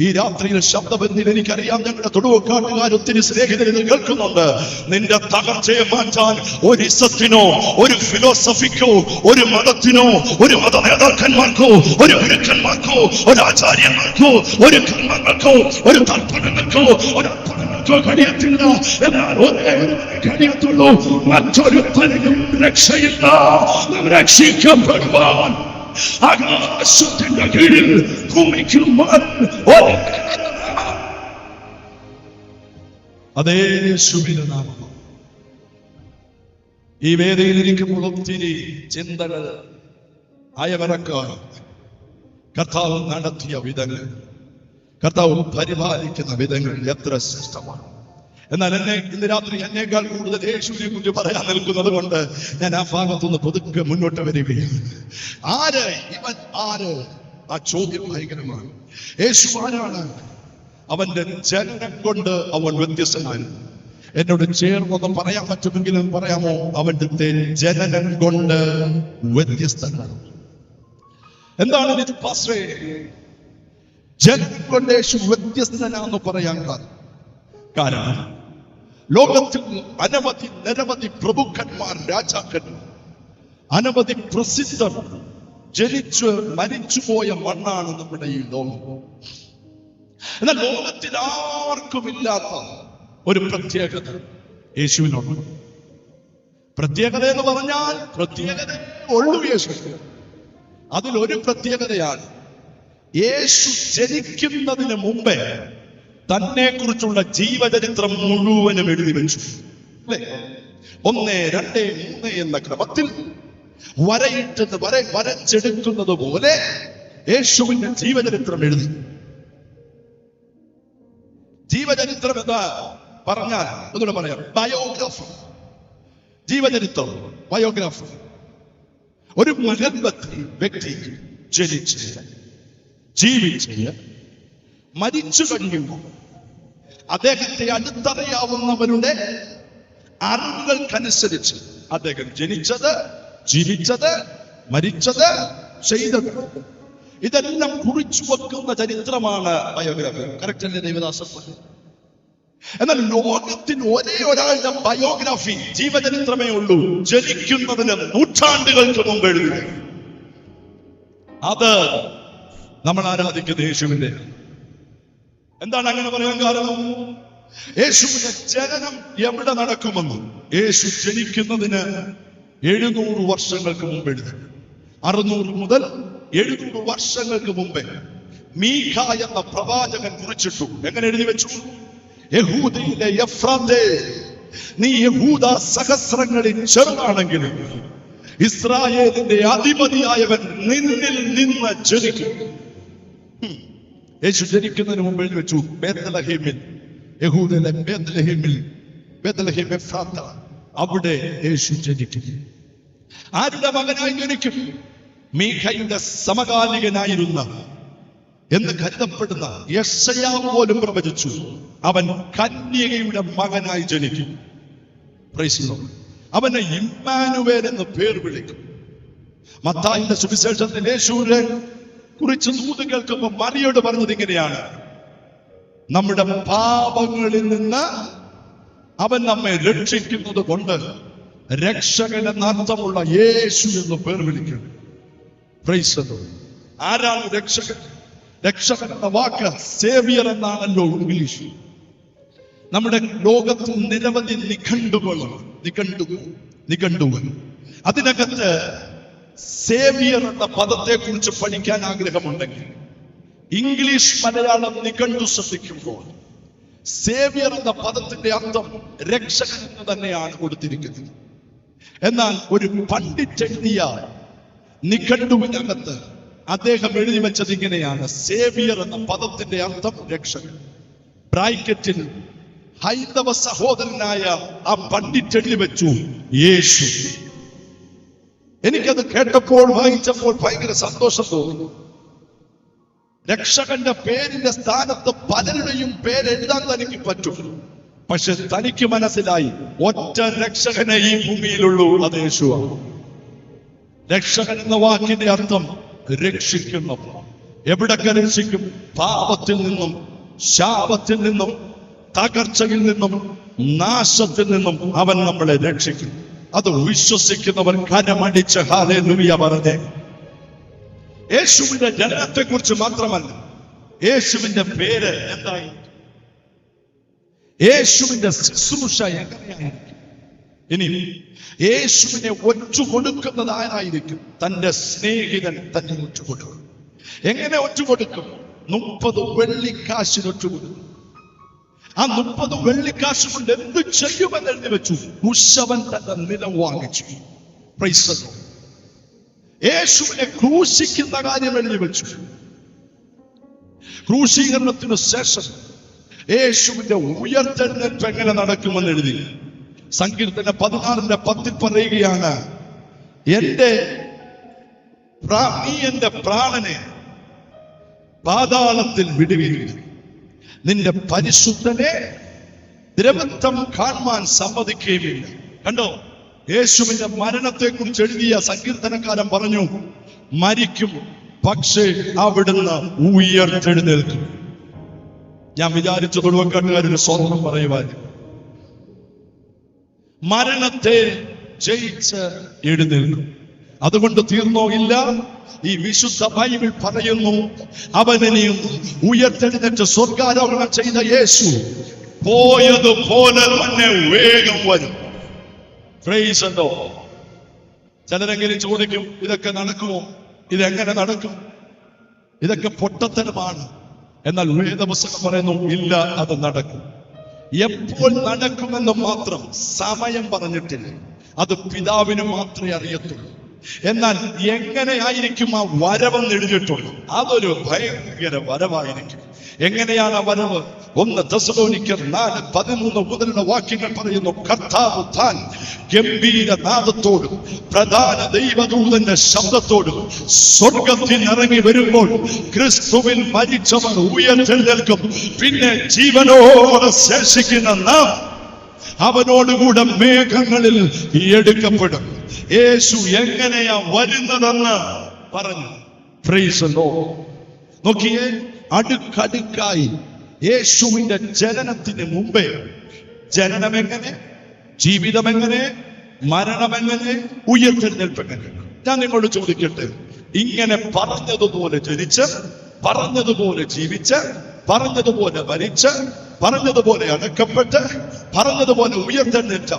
ഈ രാത്രിയിൽ ശബ്ദബന്ധിയിൽ എനിക്കറിയാം ഞങ്ങളുടെ തൊടുവക്കാട്ടുകാർ ഒത്തിരി സ്നേഹിതരിൽ കേൾക്കുന്നുണ്ട്. നിന്റെ തകർച്ചയെ മാറ്റാൻ ഒരു ഇസത്തിനോ, ഒരു ഫിലോസഫിക്കോ, ഒരു മതത്തിനോ, ഒരു മത നേതാക്കന്മാർക്കോ, ഒരു ഗുരുക്കന്മാർക്കോ, ഒരു ആചാര്യന്മാർക്കോ, ഒരു കർമ്മങ്ങൾക്കോ, ഒരു തർപ്പണങ്ങൾക്കോ, ഒരു കഴിയത്തില്ല. എന്നാൽ കഴിയത്തുള്ളൂ, മറ്റൊരു തരവും രക്ഷയില്ല. രക്ഷിക്കപ്പെടുവാൻ ആകാശത്തിന്റെ കീഴിൽ ഭൂമിക്ക് അതേ യേശുവിന്റെ നാമം. ഈ വേദിയിൽ ഇരിക്കുമ്പോൾ ഒത്തിരി ചിന്തകൾ അയവിറക്കാൻ കർത്താവ് നടത്തിയ വിധങ്ങൾ, കർത്താവ് പരിപാലിക്കുന്ന വിധങ്ങൾ എത്ര ശ്രേഷ്ഠമാണ്. എന്നാൽ ഇന്ന് രാത്രി എന്നേക്കാൾ കൂടുതൽ യേശുവിനെ കുറിച്ച് പറയാൻ നിൽക്കുന്നത് കൊണ്ട് ഞാൻ ആ ഭാഗത്തുനിന്ന് പതുക്കെ മുന്നോട്ട് വരികയാണ്. ആര് ഇവൻ? ആര്? ആ ചോദ്യം ഭയങ്കരമാണ്. യേശു ആരാണ്? അവന്റെ ജനനം കൊണ്ട് അവൻ വ്യത്യസ്തനായിരുന്നു. എന്നോട് ചേർന്നൊന്നും പറയാൻ പറ്റുമെങ്കിലും പറയാമോ? അവന്റെ ജനനം കൊണ്ട് വ്യത്യസ്തനാണ്. എന്താണ് ഇത് പാസ്റ്ററേ? ജനനം കൊണ്ട് യേശു വ്യത്യസ്തനാണെന്ന് പറയാൻ കാരണം ലോകത്തിൽ നിരവധി പ്രഭുക്കന്മാർ, രാജാക്കന്മാർ, അനവധി പ്രസിദ്ധർ ജനിച്ച് മരിച്ചുപോയ മണ്ണാണ് നമ്മുടെ ഈ ലോകം. എന്നാൽ ലോകത്തിൽ ആർക്കുമില്ലാത്ത ഒരു പ്രത്യേകത യേശുവിനുണ്ട്. പ്രത്യേകത എന്ന് പറഞ്ഞാൽ പ്രത്യേകത ഉള്ളു യേശു. അതിലൊരു പ്രത്യേകതയാണ്, യേശു ജനിക്കുന്നതിന് മുമ്പേ തന്നെ കുറിച്ചുള്ള ജീവചരിത്രം മുഴുവനും എഴുതി വെച്ചു. അല്ലേ? 1, 2, 3 എന്ന ക്രമത്തിൽ വരച്ചെടുക്കുന്നത് പോലെ യേശുവിന്റെ ജീവചരിത്രം എഴുതി. ജീവചരിത്രം എന്താ പറഞ്ഞാൽ ഒന്നുകൂടെ പറയാം, ബയോഗ്രാഫി. ജീവചരിത്രം, ബയോഗ്രാഫി. ഒരു വ്യക്തി ജനിച്ച് ജീവിച്ച് മരിച്ചു കഴിയുമ്പോൾ അദ്ദേഹത്തെ അടുത്തറിയാവുന്നവരുടെ അറിവുകൾക്കനുസരിച്ച് അദ്ദേഹം ജനിച്ചത്, ജീവിച്ചത്, മരിച്ചത്, ചെയ്തത്, ഇതെല്ലാം കുറിച്ചു വെക്കുന്ന ചരിത്രമാണ് ബയോഗ്രാഫി. കറക്റ്റ് അല്ലേ ദേവദാസൻ? എന്നാൽ ലോകത്തിന് ഒരേ ഒരാളുടെ ബയോഗ്രാഫി, ജീവചരിത്രമേ ഉള്ളൂ, ജനിക്കുന്നതിന് നൂറ്റാണ്ടുകൾക്ക് മുമ്പ് എഴുതി. അത് നമ്മൾ ആരാധിക്കുന്ന യേശുവിന്റെ. എന്താണ് അങ്ങനെ പറയാൻ കാരണം? യേശുവിന്റെ ജനനം എവിടെ നടക്കുമെന്ന് യേശു ജനിക്കുന്നതിന് 700 വർഷങ്ങൾക്ക് മുമ്പ് എഴുതി. 600 മുതൽ 700 വർഷങ്ങൾക്ക് മുമ്പേ മീഖ എന്ന പ്രവാചകൻ കുറിച്ചിട്ടു. എങ്ങനെ എഴുതി വെച്ചു? യഹൂദയിലെ എഫ്രാത്തേ, നീ യഹൂദ സഹസ്രങ്ങളിൽ ചെറുതാണെങ്കിലും ഇസ്രായേലിന്റെ അധിപതിയായവൻ നിന്നിൽ നിന്ന് ജനിക്കും. യേശു ജനിക്കുന്നതിന് മുമ്പ് എഴുതി വെച്ചു, ബേത്ലഹേമിൽ, യഹൂദയിലെ ബേത്ലഹേം എഫ്രാത്ത, അവിടെ യേശു ജനിക്കും. ആരുടെ മകനായി ജനിക്കും? മീഖയുടെ സമകാലികനായിരുന്ന എന്ന് കരുതപ്പെടുന്ന യെശയ്യാവ് പോലും പ്രവചിച്ചു, അവൻ കന്യകയുടെ മകനായി ജനിക്കും. Price the Lord. അവനെ ഇമ്മാനുവേൽ എന്ന് പേർ വിളിക്കും. മത്തായിയുടെ സുവിശേഷത്തിൽ യേശുവിനെ കുറിച്ച് ദൂത് കേൾക്കുമ്പോൾ മറിയോട് പറഞ്ഞത് ഇങ്ങനെയാണ്, നമ്മുടെ പാപങ്ങളിൽ നിന്ന് അവൻ നമ്മെ രക്ഷിക്കുന്നത് കൊണ്ട് രക്ഷകൻ എന്നർത്ഥമുള്ള യേശു എന്ന് പേർ വിളിക്കും. Price the Lord. ആരാണ് രക്ഷകൻ? രക്ഷകൻ എന്ന വാക്ക് സേവിയർ എന്നാണല്ലോ ഇംഗ്ലീഷ്. നമ്മുടെ ലോകത്ത് നിരവധി നിഘണ്ടുകൾ. അതിനകത്ത് സേവിയർ എന്ന പദത്തെ കുറിച്ച് പഠിക്കാൻ ആഗ്രഹമുണ്ടെങ്കിൽ ഇംഗ്ലീഷ് മലയാളം നിഘണ്ടു ശ്രദ്ധിക്കുമ്പോൾ സേവിയർ എന്ന പദത്തിന്റെ അർത്ഥം രക്ഷകൻ എന്ന് തന്നെയാണ് കൊടുത്തിരിക്കുന്നത്. എന്നാൽ ഒരു പണ്ഡിറ്റ് എഴുതിയ നിഘണ്ടുവിനകത്ത് അദ്ദേഹം എഴുതി വെച്ചത് ഇങ്ങനെയാണ്, സേവിയർ എന്ന പദത്തിന്റെ അർത്ഥം രക്ഷകൻ. ബ്രാക്കറ്റിൽ ഹൈന്ദവ സഹോദരനായ ആ പണ്ഡിറ്റ് എഴുതി വെച്ചു യേശു. എനിക്കത് കേട്ടപ്പോൾ വായിച്ചപ്പോൾ ഭയങ്കര സന്തോഷം തോന്നുന്നു. രക്ഷകന്റെ പേരിന്റെ സ്ഥാനത്ത് പലരുടെയും പേരെഴുതാൻ തനിക്ക് പറ്റും. പക്ഷെ തനിക്ക് മനസ്സിലായി ഒറ്റ രക്ഷകനെ ഈ ഭൂമിയിലുള്ളൂ, അത് യേശുവാണ്. രക്ഷകൻ എന്ന വാക്കിന്റെ അർത്ഥം രക്ഷിക്കുന്നവർ. എവിടൊക്കെ രക്ഷിക്കും? പാപത്തിൽ നിന്നും, ശാപത്തിൽ നിന്നും, തകർച്ചയിൽ നിന്നും, നാശത്തിൽ നിന്നും അവൻ നമ്മളെ രക്ഷിക്കും. അത് വിശ്വസിക്കുന്നവർ കരമടിച്ച് ഹല്ലേലൂയ പറഞ്ഞേ. യേശുവിന്റെ ജനനത്തെ കുറിച്ച് മാത്രമല്ല, യേശുവിന്റെ പേര് എന്തായി, യേശുവിന്റെ ശുശ്രൂഷ എങ്ങനെയായിരിക്കും. ഇനി യേശുവിനെ ഒറ്റുകൊടുക്കുന്നത് ആരായിരിക്കും? തന്റെ സ്നേഹിതൻ തന്നെ ഒറ്റുകൊടുക്കും. എങ്ങനെ ഒറ്റുകൊടുക്കും? 30 വെള്ളിക്കാശിന് ഒറ്റുകൊടുക്കും. ആ 30 വെള്ളിക്കാശ് കൊണ്ട് എന്ത് ചെയ്യുമെന്ന് എഴുതി വെച്ചു. കുശവൻ തന്റെ നിലം വാങ്ങിച്ചു. Price the Lord. യേശുവിനെ ക്രൂശിക്കുന്ന കാര്യം എഴുതി വെച്ചു. ക്രൂശീകരണത്തിന് ശേഷം യേശുവിന്റെ ഉയർത്തെഴുന്നേൽപ്പ് എങ്ങനെ നടക്കുമെന്ന് എഴുതി. സങ്കീർത്തനം 16:10 പറയുകയാണ്, നീ എന്റെ പ്രാണനെ പാതാളത്തിൽ വിടുകയില്ല, നിന്റെ പരിശുദ്ധനെ ദ്രവത്വം കാണുവാൻ സമ്മതിക്കുകയുമില്ല. കണ്ടോ, യേശുവിന്റെ മരണത്തെ കുറിച്ച് എഴുതിയ സങ്കീർത്തനക്കാരൻ പറഞ്ഞു, മരിക്കും പക്ഷേ അവിടുന്ന് ഉയർത്തെഴുന്നേൽക്കും. ഞാൻ വിചാരിച്ചു തൊടുവക്കാട്ടുകാരൊരു സ്വന്തം പറയുവാൻ, മരണത്തെ ജയിച്ച് എഴുന്നേൽക്കും. അതുകൊണ്ട് തീർന്നോ? ഇല്ല. ഈ വിശുദ്ധ ബൈബിൾ പറയുന്നു, അവനെയും ഉയർത്തെഴുന്നേറ്റ് സ്വർഗാരോഹണം ചെയ്ത യേശു പോയതുപോലെ തന്നെ വേഗം വരും. Price the Lord. ചിലരെങ്കിലും ചോദിക്കും, ഇതൊക്കെ നടക്കുമോ? ഇതെങ്ങനെ നടക്കും? ഇതൊക്കെ പൊട്ടത്തരമാണ്. എന്നാൽ വേദപുസ്തകം പറയുന്നു, ഇല്ല, അത് നടക്കും. എപ്പോൾ നടക്കുമെന്ന് മാത്രം സമയം പറഞ്ഞിട്ടില്ല. അത് പിതാവിന് മാത്രമേ അറിയത്തുള്ളൂ. എന്നാൽ എങ്ങനെയായിരിക്കും ആ വരവെന്ന് എഴുതിയിട്ടുള്ളൂ. അതൊരു ഭയങ്കര വരവായിരിക്കും. എങ്ങനെയാണ് ആ വരവ്? 1 തെസ്സലോനിക്കർ 4:13 മുതലുള്ള വാക്യങ്ങൾ പറയുന്നു, കർത്താവ് താൻ ഗംഭീര നാദത്തോടും പ്രധാന ദൈവദൂതന്റെ ശബ്ദത്തോടും സ്വർഗത്തിൽ ഇറങ്ങി വരുമ്പോൾ ക്രിസ്തുവിൽ മരിച്ചവർ ഉയർത്തെഴുന്നേൽക്കും. പിന്നെ ജീവനോടെ ശേഷിക്കുന്ന നാം അവനോടുകൂടെ മേഘങ്ങളിൽ എടുക്കപ്പെടും. യേശു എങ്ങനെയാ വരുന്നതെന്ന് പറഞ്ഞു. Price the Lord. നോക്കിയേ, അടുക്കടുക്കായി യേശുവിന്റെ ജനനത്തിന് മുമ്പേ ജനനം എങ്ങനെ, ജീവിതം എങ്ങനെ, മരണം എങ്ങനെ, ഉയർത്തെഴുന്നേൽപ്പ് എങ്ങനെ. ഞാൻ നിങ്ങളോട് ചോദിക്കട്ടെ, ഇങ്ങനെ പറഞ്ഞതുപോലെ ജനിച്ച്, പറഞ്ഞതുപോലെ ജീവിച്ച്, പറഞ്ഞതുപോലെ മരിച്ച്, പറഞ്ഞതുപോലെ അടക്കപ്പെട്ട്, പറഞ്ഞതുപോലെ ഉയർത്തെഴുന്നേറ്റ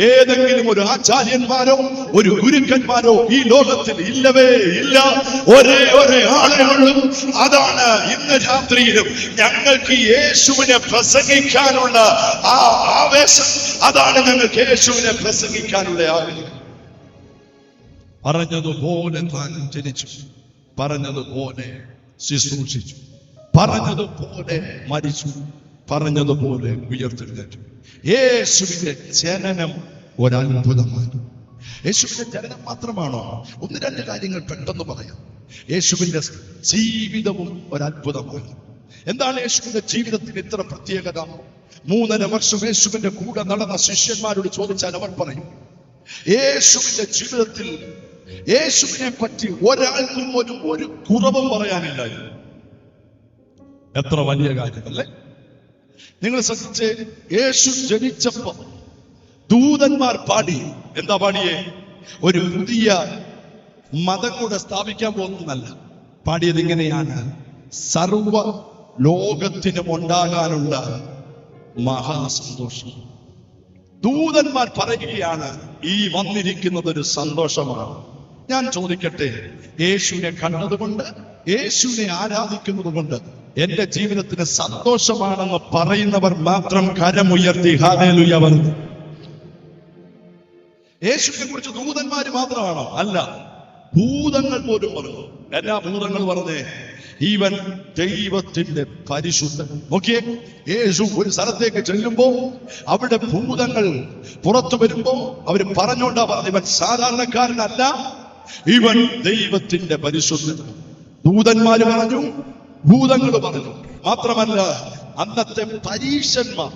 ഏതെങ്കിലും ഒരു ആചാര്യന്മാരോ ഒരു ഗുരുക്കന്മാരോ ഈ ലോകത്തിൽ ഇല്ലവേ ഇല്ല. ഒരേ ആളെ ഉള്ളൂ. അതാണ് ഇന്ന് രാത്രിയിലും ഞങ്ങൾക്ക് യേശുവിനെ പ്രസംഗിക്കാനുള്ള ആ ആവേശം. അതാണ് ഞങ്ങൾക്ക് യേശുവിനെ പ്രസംഗിക്കാനുള്ള ആഗ്രഹം. പറഞ്ഞതുപോലെ താൻ ജനിച്ചു, പറഞ്ഞതുപോലെ ശുശ്രൂഷിച്ചു, പറഞ്ഞതുപോലെ മരിച്ചു, പറഞ്ഞതുപോലെ ഉയർത്തെഴുന്നേറ്റു. യേശുവിന്റെ ജനനം ഒരത്ഭുതമാണ്. യേശുവിന്റെ ജനനം മാത്രമാണോ? ഒന്ന് രണ്ട് കാര്യങ്ങൾ പെട്ടെന്ന് പറയാം. യേശുവിന്റെ ജീവിതവും ഒരത്ഭുതമാണ്. എന്താണ് യേശുവിന്റെ ജീവിതത്തിന് ഇത്ര പ്രത്യേകത? 3.5 വർഷം യേശുവിന്റെ കൂടെ നടന്ന ശിഷ്യന്മാരോട് ചോദിച്ചാൽ അവർ പറയും, യേശുവിന്റെ ജീവിതത്തിൽ യേശുവിനെ പറ്റി ഒരാൾക്കും ഒരു കുറവും പറയാനില്ലായിരുന്നു. എത്ര വലിയ കാര്യമല്ലേ? നിങ്ങൾ ശ്രദ്ധിച്ച്, യേശു ജനിച്ചപ്പോ ദൂതന്മാർ പാടി. എന്താ പാടിയേ? ഒരു പുതിയ മതം കൂടെ സ്ഥാപിക്കാൻ പോകുന്നതല്ല. പാടിയത് ഇങ്ങനെയാണ്: സർവ ലോകത്തിനും ഉണ്ടാകാനുള്ള മഹാസന്തോഷം. ദൂതന്മാർ പറയുകയാണ്, ഈ വന്നിരിക്കുന്നത് ഒരു സന്തോഷമാണ്. ഞാൻ ചോദിക്കട്ടെ, യേശുവിനെ കണ്ടതുകൊണ്ട്, യേശുവിനെ ആരാധിക്കുന്നത് കൊണ്ട് എന്റെ ജീവിതത്തിന് സന്തോഷമാണെന്ന് പറയുന്നവർ മാത്രം കരമുയർത്തി ഹല്ലേലൂയ പറഞ്ഞു. യേശുവിനെ കുറിച്ച് ദൂതന്മാര് മാത്രമാണോ? അല്ല, ഭൂതങ്ങൾ പോലും പറഞ്ഞു. എല്ലാ ഭൂതങ്ങൾ പറഞ്ഞേ, ഇവൻ ദൈവത്തിന്റെ പരിശുദ്ധൻ. നോക്കിയേ, യേശു ഒരു സ്ഥലത്തേക്ക് ചെല്ലുമ്പോ അവിടെ ഭൂതങ്ങൾ പുറത്തു വരുമ്പോ അവര് പറഞ്ഞോണ്ടാ പറഞ്ഞു, ഇവൻ സാധാരണക്കാരനല്ല, ഇവൻ ദൈവത്തിന്റെ പരിശുദ്ധൻ. ദൂതന്മാര് പറഞ്ഞു, ഭൂതങ്ങൾ പറഞ്ഞു. മാത്രമല്ല, അന്നത്തെ പരീശന്മാർ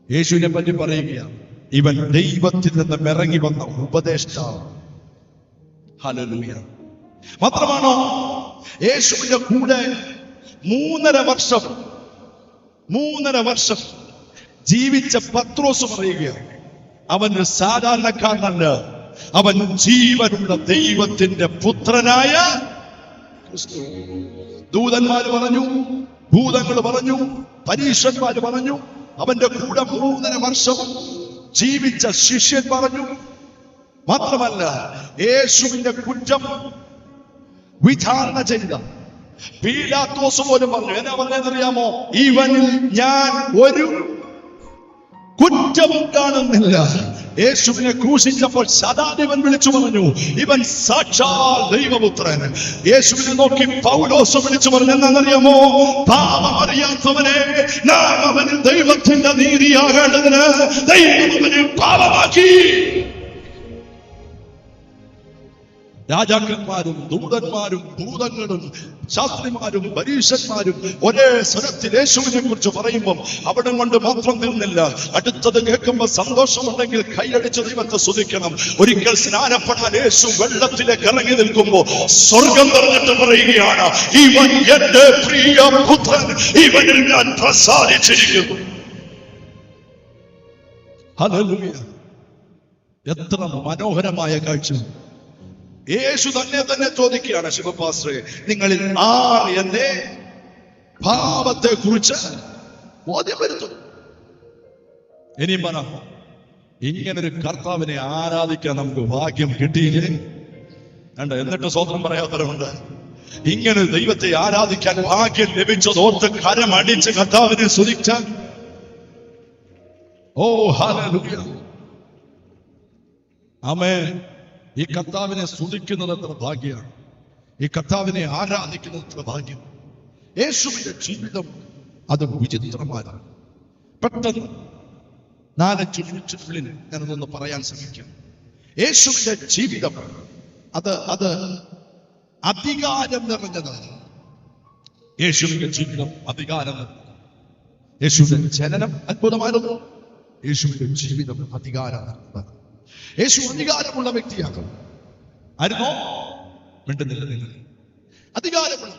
യേശുവിനെ പറ്റി പറയുകയാണ്, ഇവൻ ദൈവത്തിൽ നിന്ന് ഇറങ്ങി വന്ന ഉപദേഷ്ടാവ്. ഹല്ലേലൂയ. മാത്രമാണോ, യേശുവിന്റെ കൂടെ 3.5 വർഷം ജീവിച്ച പത്രോസ് പറയുകയാണ്, അവൻ ഒരു സാധാരണക്കാരനല്ല, അവൻ ജീവനുള്ള ദൈവത്തിന്റെ പുത്രനായ ക്രിസ്തു. ദൂതന്മാര് പറഞ്ഞു, ഭൂതങ്ങൾ പറഞ്ഞു, പരീശന്മാര് പറഞ്ഞു, അവന്റെ കൂടെ 3.5 വർഷം ജീവിച്ച ശിഷ്യൻ പറഞ്ഞു. മാത്രമല്ല, യേശുവിന്റെ കുറ്റം വിചാരണ ചെയ്ത പീലാത്തോസ് പോലും പറഞ്ഞു. എന്നാ പറഞ്ഞതെന്നറിയാമോ? ഇവനിൽ ഞാൻ ഒരു കുറ്റവും കാണുന്നില്ല. യേശുവിനെ ക്രൂശിച്ചപ്പോൾ ശതാധിപൻ വിളിച്ചു പറഞ്ഞു, ഇവൻ സാക്ഷാൽ ദൈവപുത്രൻ. യേശുവിനെ നോക്കി പൗലോസ് വിളിച്ചു പറഞ്ഞു, എന്നറിയാമോ? പാപമറിയാത്തവനെ, നാം അവന് ദൈവത്തിന്റെ നീതിയാകേണ്ടതിന് ദൈവം അവനെ പാപമാക്കി. രാജാക്കന്മാരും ദൂതന്മാരും ഭൂതങ്ങളും ശാസ്ത്രിമാരും പരീശന്മാരും ഒരേ സ്വരത്തിൽ യേശുവിനെ കുറിച്ച് പറയുമ്പോൾ അവിടെ കൊണ്ട് മാത്രം തീർന്നില്ല. അടുത്തത് കേൾക്കുമ്പോൾ സന്തോഷമുണ്ടെങ്കിൽ കൈയടിച്ച് ദൈവത്തെ സ്തുതിക്കണം. ഒരിക്കൽ സ്നാനപ്പെടാൻ യേശു വെള്ളത്തിലേക്ക് ഇറങ്ങി നിൽക്കുമ്പോൾ സ്വർഗം തുറന്നിട്ട് പറയുകയാണ്, ഇവൻ എന്റെ പ്രിയ പുത്രൻ, ഇവനിൽ ഞാൻ പ്രസാദിച്ചിരിക്കുന്നു. ഹല്ലേലൂയ. എത്ര മനോഹരമായ കാഴ്ച! യേശു തന്നെ ചോദിക്കുകയാണ്, ശിവപാസ്റ്ററെ, നിങ്ങളിൽ ആർ എന്റെ പാപത്തെ കുറിച്ച് ബോധ്യം വരുത്തും? ഇനിയും പറ, ഇങ്ങനൊരു കർത്താവിനെ ആരാധിക്കാൻ നമുക്ക് ഭാഗ്യം കിട്ടിയില്ലേ? വേണ്ട, എന്നിട്ട് സ്വന്തം പറയാത്തവരുണ്ട്. ഇങ്ങനെ ദൈവത്തെ ആരാധിക്കാൻ ഭാഗ്യം ലഭിച്ചതോർത്ത് കരമടിച്ച് കർത്താവിനെ സ്തുതിച്ചാൽ, ഓ ഹല്ലേലൂയ, ആമേൻ. ഈ കർത്താവിനെ സ്തുതിക്കുന്നത് എത്ര ഭാഗ്യമാണ്! ഈ കർത്താവിനെ ആരാധിക്കുന്നത് എത്ര ഭാഗ്യം! യേശുവിന്റെ ജീവിതം അത് വിചിത്രമാണ്. പെട്ടെന്ന് 4 മിനിറ്റിനുള്ളിൽ ഞാനതൊന്ന് പറയാൻ ശ്രമിക്കാം. യേശുവിന്റെ ജീവിതം അത് അധികാരം നിറഞ്ഞതാണ്. യേശുവിന്റെ ജീവിതം അധികാരം നിറഞ്ഞതാണ്. യേശുവിന്റെ ജനനം അത്ഭുതമായിരുന്നു. യേശുവിന്റെ ജീവിതം അധികാരം നിറഞ്ഞതാണ്. യേശു അധികാരമുള്ള വ്യക്തിയാകും. ആയിരുന്നോ? മിണ്ടുന്നില്ല നിങ്ങൾ. അധികാരമുള്ള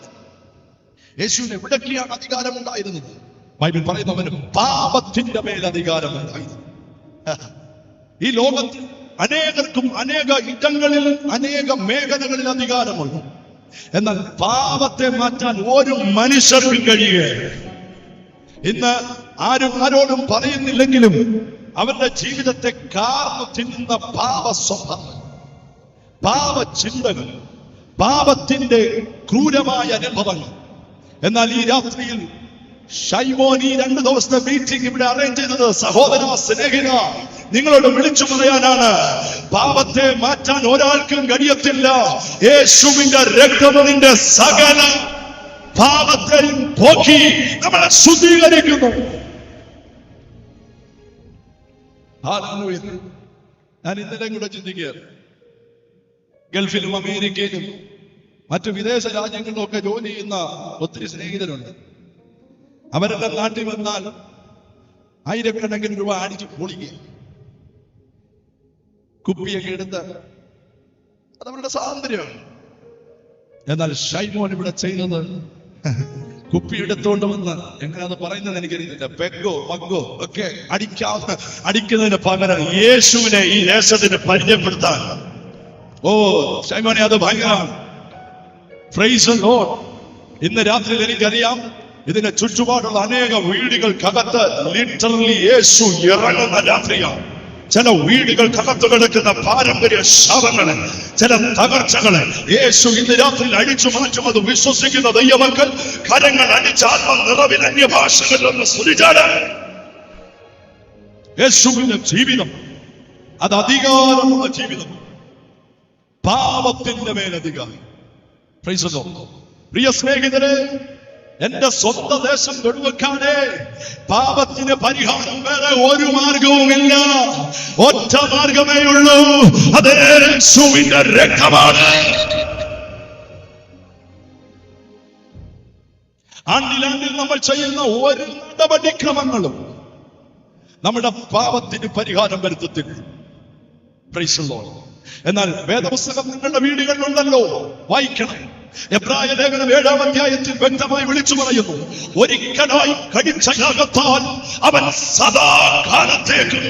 യേശുവിന് എവിടൊക്കെയാണ് അധികാരമുണ്ടായിരുന്നത്? ബൈബിൾ പറയുന്നവന് പാപത്തിന്റെ മേൽ അധികാരമുണ്ടായിരുന്നു. ഈ ലോകത്തിൽ അനേകർക്കും അനേക ഇടങ്ങളിൽ അനേക മേഖലകളിൽ അധികാരമുണ്ട്. എന്നാൽ പാപത്തെ മാറ്റാൻ ഒരു മനുഷ്യർക്കും കഴിയുകയില്ല. ഇന്ന് ആരോടും പറയുന്നില്ലെങ്കിലും അവരുടെ ജീവിതത്തെ കാർന്നു തിന്നുന്ന പാപ സ്വഭാവം, പാപ ചിന്തകൾ, പാപത്തിന്റെ ക്രൂരമായ അനുഭവങ്ങൾ. എന്നാൽ ഈ രാത്രിയിൽ ഷൈമോൻ ഈ 2 ദിവസത്തെ മീറ്റിംഗ് ഇവിടെ അറേഞ്ച് ചെയ്തത് സഹോദര സ്നേഹിത നിങ്ങളോട് വിളിച്ചു പറയാനാണ്. പാപത്തെ മാറ്റാൻ ഒരാൾക്കും കഴിയത്തില്ല. യേശുവിന്റെ രക്തം നിന്റെ സകല പാപത്തെയും പോക്കി നമ്മളെ ശുദ്ധീകരിക്കുന്നു. ഞാൻ ഇന്നലെ കൂടെ ചിന്തിക്കുക, ഗൾഫിലും അമേരിക്കയിലും മറ്റു വിദേശ രാജ്യങ്ങളിലും ഒക്കെ ജോലി ചെയ്യുന്ന ഒത്തിരി സ്നേഹിതരുണ്ട്. അവരുടെ നാട്ടിൽ വന്നാൽ ആയിരക്കണക്കിന് രൂപ അടിച്ചു പൊളിക്കുക, കുപ്പിയൊക്കെ എടുത്ത്, അതവരുടെ സ്വാതന്ത്ര്യമാണ്. എന്നാൽ ഷൈമോൻ ഇവിടെ ചെയ്യുന്നത് കുപ്പി എടുത്തോണ്ട് വന്ന്, എങ്ങനെയാന്ന് പറയുന്നത് എനിക്കറിയില്ല, പെഗോ മഗ്ഗോ ഒക്കെ അടിക്കുന്നതിന് പകരം യേശുവിനെ ഈ ദേശത്തിന് പരിചയപ്പെടുത്താൻ. ഓ ഷൈമോനെ, അത് ഭയങ്കരമാണ്. Price the Lord. ഇന്ന് രാത്രി എനിക്കറിയാം, ഇതിന്റെ ചുറ്റുപാടുള്ള അനേക വീടുകൾക്കകത്ത് ലിറ്ററലി യേശു ഇറങ്ങുന്ന രാത്രിയാണ്. ചില വീടുകൾക്കകത്ത് കിടക്കുന്ന പാരമ്പര്യ ശാപങ്ങളെ, ചില തകർച്ചകളെ യേശു ഇന്ന് രാത്രി അടിച്ചു മാറ്റും. അത് വിശ്വസിക്കുന്ന ദൈവമക്കൾ കരങ്ങൾ അടിച്ച് ആത്മനിറവിൽ അന്യഭാഷകളിലൊന്ന് സ്തുതിച്ചാല്. യേശുവിന്റെ ജീവിതം അത് അധികാരമുള്ള ജീവിതം, പാപത്തിന്റെ മേലധികാരം. Praise the Lord. പ്രിയ സ്നേഹിതരെ, എന്റെ സ്വന്തം ദേശം വെടിവെക്കാതെ പാപത്തിന് പരിഹാരം വേറെ ഒരു മാർഗവുമില്ല. ഒറ്റ മാർഗമേ ഉള്ളൂ, അത് യേശുവിന്റെ രക്തമാണ്. ആണ്ടിലാണ്ടിൽ നമ്മൾ ചെയ്യുന്ന ഒരു നടപടിക്രമങ്ങളും നമ്മുടെ പാപത്തിന് പരിഹാരം വരുത്തത്തില്ല. Price the Lord. എന്നാൽ വേദപുസ്തകം നിങ്ങളുടെ വീടുകളിലുണ്ടല്ലോ, വായിക്കണം. എബ്രായ ലേഖനം 7-ാം അധ്യായത്തിൽ വ്യക്തമായി വിളിച്ചു പറയുന്നു, ഒരിക്കലായി കടിച്ച യാഗത്താൽ അവൻ സദാകാലത്തേക്ക്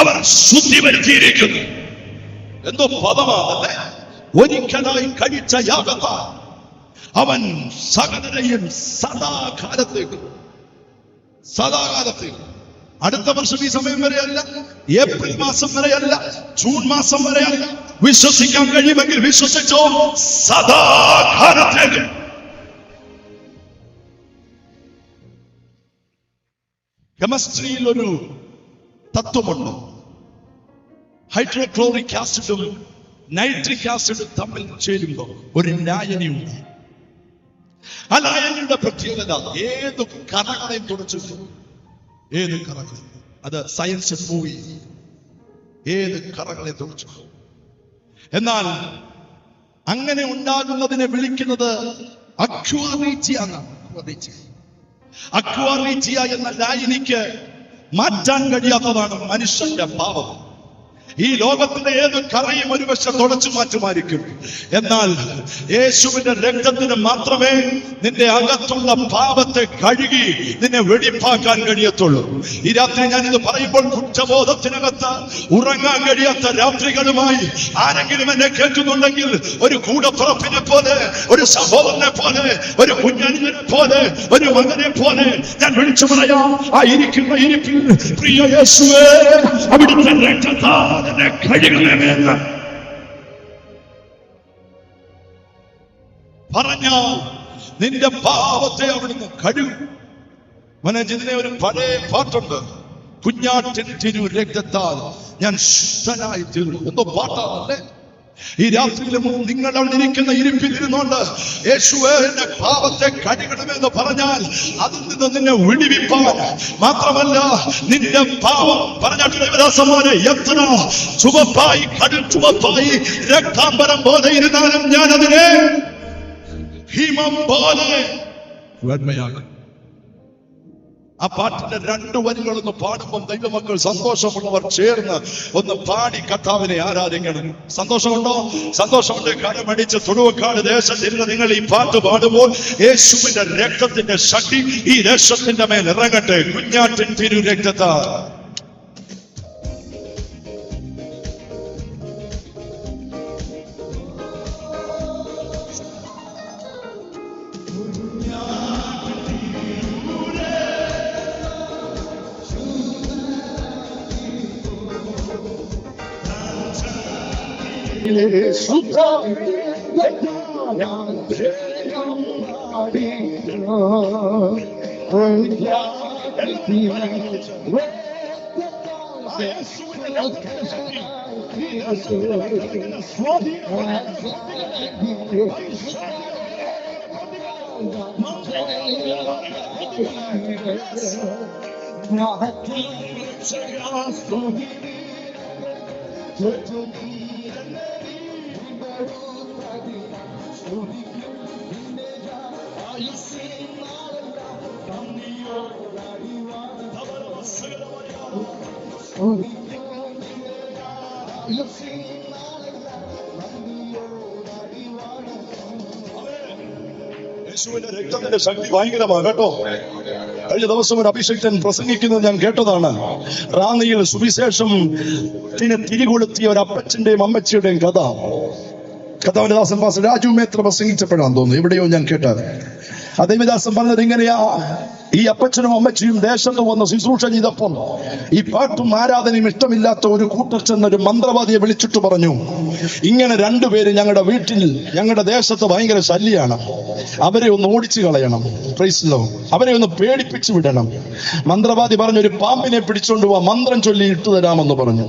അവൻ ശുദ്ധി വരുത്തിയിരിക്കുന്നു. എന്തോ പദമാണല്ലേ, ഒരിക്കലായി കഴിച്ച യാഗത്താൽ അവൻ സകലരെയും സദാകാലത്തേക്ക്. അടുത്ത വർഷം ഈ സമയം വരെയല്ല, ഏപ്രിൽ മാസം വരെയല്ല, ജൂൺ മാസം വരെയല്ല. വിശ്വസിക്കാൻ കഴിയുമെങ്കിൽ വിശ്വസിച്ചോ, സദാകാലത്തേക്ക്. കെമിസ്ട്രിയിൽ ഒരു തത്വമുണ്ട്. ഹൈഡ്രോക്ലോറിക് ആസിഡും നൈട്രിക് ആസിഡും തമ്മിൽ ചേരുമ്പോൾ ഒരു ലായനിയുണ്ട്. ആ ലായനിയുടെ പ്രത്യേകത ഏത് കറകളെയും തുടച്ചു. ഏത് കറകൾ, അത് സയൻസ് പോയി, ഏത് കറകളെ തുടച്ചു. എന്നാൽ അങ്ങനെ ഉണ്ടാകുന്നതിനെ വിളിക്കുന്നത് അക്വാറീജിയ എന്നാണ്. അക്വാറീജിയ എന്ന ലായനിക്ക് മാറ്റാൻ കഴിയാത്തതാണ് മനുഷ്യന്റെ പാപം. ഈ ലോകത്തിന്റെ ഏത് കറയും ഒരു വശം തുടച്ചു മാറ്റുമായിരിക്കും. എന്നാൽ യേശുവിന്റെ രക്തത്തിന് മാത്രമേ നിന്റെ അകത്തുള്ള പാപത്തെ കഴുകി നിന്നെ വെടിപ്പാക്കാൻ കഴിയത്തുള്ളൂ. ഈ രാത്രി ഞാനിത് പറയുമ്പോൾ കുറ്റബോധത്തിനകത്ത് ഉറങ്ങാൻ കഴിയാത്ത രാത്രികളുമായി ആരെങ്കിലും എന്നെ കേൾക്കുന്നുണ്ടെങ്കിൽ, ഒരു കൂടപ്പുറപ്പിനെ പോലെ, ഒരു സഹോദരനെ പോലെ, ഒരു കുഞ്ഞനിയനെ പോലെ, ഒരു മകനെ പോലെ ഞാൻ വിളിച്ചു പറയാം, ആ ഇരിക്കുന്ന ഇരിപ്പിൽ പ്രിയ യേശുവേ, അവിടുത്തെ രക്തത്താൽ കഴുകണമെന്ന് പറഞ്ഞാൽ നിന്റെ പാപത്തെ അവിടുന്ന് കഴുകും. മനജിതിനെ ഒരു പഴയ പാട്ടുണ്ട്, കുഞ്ഞാട്ടിൻ തിരു രക്തത്താൽ ഞാൻ ശുദ്ധനായി തീർന്നു. എന്തോ പാട്ടാണല്ലേ. ഈ രാത്രിയിലും നിങ്ങൾ അവിടെ ഇരിക്കുന്ന ഇരിപ്പിലിരുന്നുകൊണ്ട് യേശുവേ എന്റെ പാപത്തെ കഴുകണമെന്ന് പറഞ്ഞാൽ അതിൽ നിന്ന് നിന്നെ വിടിവിപ്പാൻ മാത്രമല്ല, നിന്റെ പാപം പറഞ്ഞ എത്ര ചുവപ്പായി, കടും ചുവപ്പായി, രക്താംബരം പോലെ ഇരുന്നാലും ഞാൻ അതിനെ ഹിമം പോലെ വെണ്മയാകും. ആ പാട്ടിന്റെ 2 വരികളൊന്ന് പാടുമ്പോൾ ദൈവമക്കൾ സന്തോഷമുള്ളവർ ചേർന്ന് ഒന്ന് പാടി കർത്താവിനെ ആരാധിക്കണം. സന്തോഷമുണ്ടോ? സന്തോഷമുണ്ട്. കരമടിച്ച് തുടുവക്കാട് ദേശത്തിരുന്ന് നിങ്ങൾ ഈ പാട്ട് പാടുമ്പോൾ യേശുവിന്റെ രക്തത്തിന്റെ ശക്തി ഈ ദേശത്തിന്റെ മേൽ ഇറങ്ങട്ടെ. കുഞ്ഞാട്ടിൻ തിരു രക്തത്താൽ യേശുവിന്റെ രക്തത്തിന്റെ ശക്തി ഭയങ്കരമാണ് കേട്ടോ. കഴിഞ്ഞ ദിവസം ഒരു അഭിഷക്തൻ പ്രസംഗിക്കുന്നത് ഞാൻ കേട്ടതാണ്. റാന്നിയിൽ സുവിശേഷം തിരികൊളുത്തിയ ഒരു അപ്പച്ചന്റെയും അമ്മച്ചിയുടെയും കഥ കഥാവിന്റെ ദാസൻ പാസ്റ്റർ രാജു മേത്ര പ്രസംഗിച്ചപ്പോഴാന്ന് തോന്നുന്നു, എവിടെയോ ഞാൻ കേട്ടത്. ആ ദേവദാസൻ പറഞ്ഞത് ഇങ്ങനെയാ: ഈ അപ്പച്ചനും അമ്മച്ചിയും ദേശത്ത് വന്ന് ശുശ്രൂഷ ചെയ്തപ്പം ഈ പാട്ടും ആരാധനയും ഇഷ്ടമില്ലാത്ത ഒരു കൂട്ടച്ചെന്നൊരു മന്ത്രവാദിയെ വിളിച്ചിട്ട് പറഞ്ഞു, ഇങ്ങനെ രണ്ടുപേര് ഞങ്ങളുടെ വീട്ടിൽ ഞങ്ങളുടെ ദേശത്ത് ഭയങ്കര ശല്യാണ്, അവരെ ഒന്ന് ഓടിച്ചു കളയണം, പ്രൈസ് ദി ലോർഡ്, അവരെ ഒന്ന് പേടിപ്പിച്ചു വിടണം. മന്ത്രവാദി പറഞ്ഞു, ഒരു പാമ്പിനെ പിടിച്ചോണ്ട് പോവാ, മന്ത്രം ചൊല്ലി ഇട്ടു തരാമെന്ന് പറഞ്ഞു.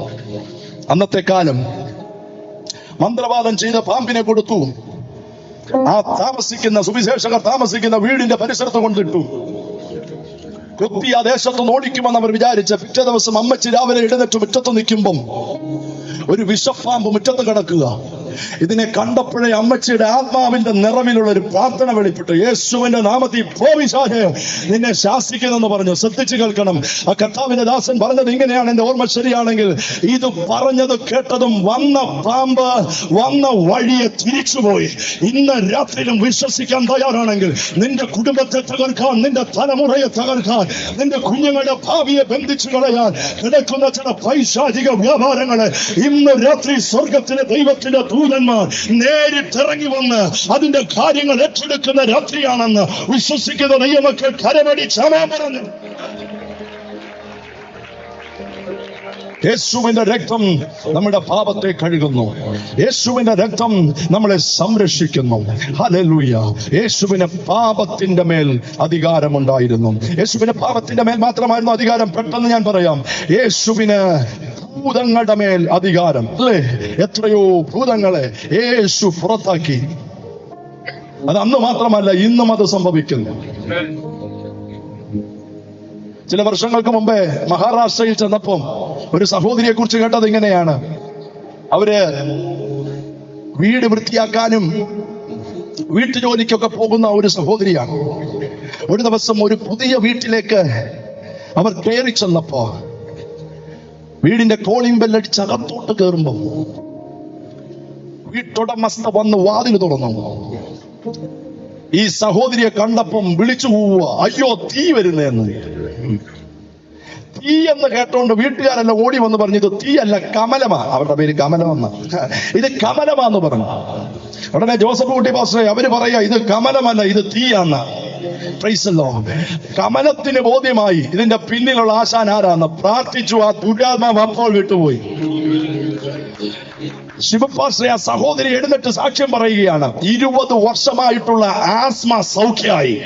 അന്നത്തെ കാലം മന്ത്രവാദം ചെയ്ത പാമ്പിനെ കൊടുത്തു. ആ താമസിക്കുന്ന സുവിശേഷകർ താമസിക്കുന്ന വീടിന്റെ പരിസരത്ത് കൊണ്ടിട്ടു. കുത്തി ആ ദേശത്ത് ഓടിക്കുമെന്ന് അവർ വിചാരിച്ച. പിറ്റേ ദിവസം അമ്മച്ചി രാവിലെ എഴുന്നേറ്റ് മുറ്റത്ത് നിൽക്കുമ്പം ഒരു വിഷപ്പാമ്പ് മുറ്റത്ത് കിടക്കുക. ഇതിനെ കണ്ടപ്പോഴേ അമ്മച്ചിയുടെ ആത്മാവിന്റെ നിറവിലുള്ള ഒരു പ്രാർത്ഥന വെളിപ്പെട്ടു. യേശുവിന്റെ നാമത്തിൽ പോ പിശാചേ, നിന്നെ ശാസിക്കുന്നെന്ന് പറഞ്ഞു. ശ്രദ്ധിച്ചു കേൾക്കണം. ആ കർത്താവിന്റെ ദാസൻ പറഞ്ഞത് ഇങ്ങനെയാണ്, എന്റെ ഓർമ്മ ശരിയാണെങ്കിൽ. ഇത് പറഞ്ഞത് കേട്ടതും വന്ന പാമ്പ് വന്ന വഴിയെ തിരിച്ചുപോയി. ഇന്ന് രാത്രിയിലും വിശ്വസിക്കാൻ തയ്യാറാണെങ്കിൽ നിന്റെ കുടുംബത്തെ തകർക്കാൻ, നിന്റെ തലമുറയെ തകർക്കാൻ, നിന്റെ കുഞ്ഞുങ്ങളുടെ ഭാവിയെ ബന്ധിച്ചു കളയാൻ കിടക്കുന്ന ചില പൈശാചിക വ്യാപാരങ്ങളെ ഇന്ന് രാത്രി സ്വർഗത്തിലെ ദൈവത്തിന്റെ ദൂതന്മാർ നേരിട്ടിറങ്ങി വന്ന് അതിന്റെ കാര്യങ്ങൾ ഏറ്റെടുക്കുന്ന രാത്രിയാണെന്ന് വിശ്വസിക്കുന്ന ദൈവമക്കൾ കരമടി ക്ഷമ പറഞ്ഞു. യേശുവിന്റെ രക്തം നമ്മുടെ പാപത്തെ കഴുകുന്നു. യേശുവിന്റെ രക്തം നമ്മളെ സംരക്ഷിക്കുന്നു. ഹല്ലേലൂയ. യേശുവിന് പാപത്തിന്റെ മേൽ അധികാരമുണ്ടായിരുന്നു. യേശുവിന് പാപത്തിന്റെ മേൽ മാത്രമായിരുന്നു അധികാരം. പെട്ടെന്ന് ഞാൻ പറയാം, യേശുവിന് ഭൂതങ്ങളുടെ മേൽ അധികാരം, അല്ലേ? എത്രയോ ഭൂതങ്ങളെ യേശു പുറത്താക്കി. അത് അന്ന് മാത്രമല്ല, ഇന്നും അത് സംഭവിക്കുന്നു. ചില വർഷങ്ങൾക്ക് മുമ്പേ മഹാരാഷ്ട്രയിൽ ചെന്നപ്പം ഒരു സഹോദരിയെ കുറിച്ച് കേട്ടത് ഇങ്ങനെയാണ്. അവര് വീട് വൃത്തിയാക്കാനും വീട്ടുജോലിക്കൊക്കെ പോകുന്ന ഒരു സഹോദരിയാണ്. ഒരു ദിവസം ഒരു പുതിയ വീട്ടിലേക്ക് അവർ കയറി ചെന്നപ്പോ വീടിന്റെ കോളിംഗ് ബെല്ലടിച്ച് അകത്തോട്ട് കയറുമ്പോ വീട്ടുടമസ്ഥ വന്ന് വാതിൽ തുറന്നു. ഈ സഹോദരിയെ കണ്ടപ്പം വിളിച്ചു പോവുക, അയ്യോ തീ വരുന്നേന്ന്. തീ എന്ന് കേട്ടോണ്ട് വീട്ടുകാരെല്ലാം ഓടി വന്ന് പറഞ്ഞു, ഇത് തീ അല്ല, കമലമാ. അവരുടെ പേര് കമലമെന്ന. ഇത് കമലമാന്ന് പറഞ്ഞു. ഉടനെ ജോസഫ് കുട്ടി പാസ്റ്ററെ അവര് പറയാ, ഇത് കമലമല്ല, ഇത് തീയാന്ന. Praise the Lord. കമലത്തിന് ബോധ്യമായി ഇതിന്റെ പിന്നിലുള്ള ആശാൻ ആരാന്ന്. പ്രാർത്ഥിച്ചു. ആ ദുരാത്മാവ് അപ്പോൾ വിട്ടുപോയി. ശിവപാശ്രയ സഹോദരി എഴുന്നേറ്റ് സാക്ഷ്യം പറയുകയാണ്, 20 വർഷമായിട്ടുള്ള ആസ്മ സൗഖ്യമായി.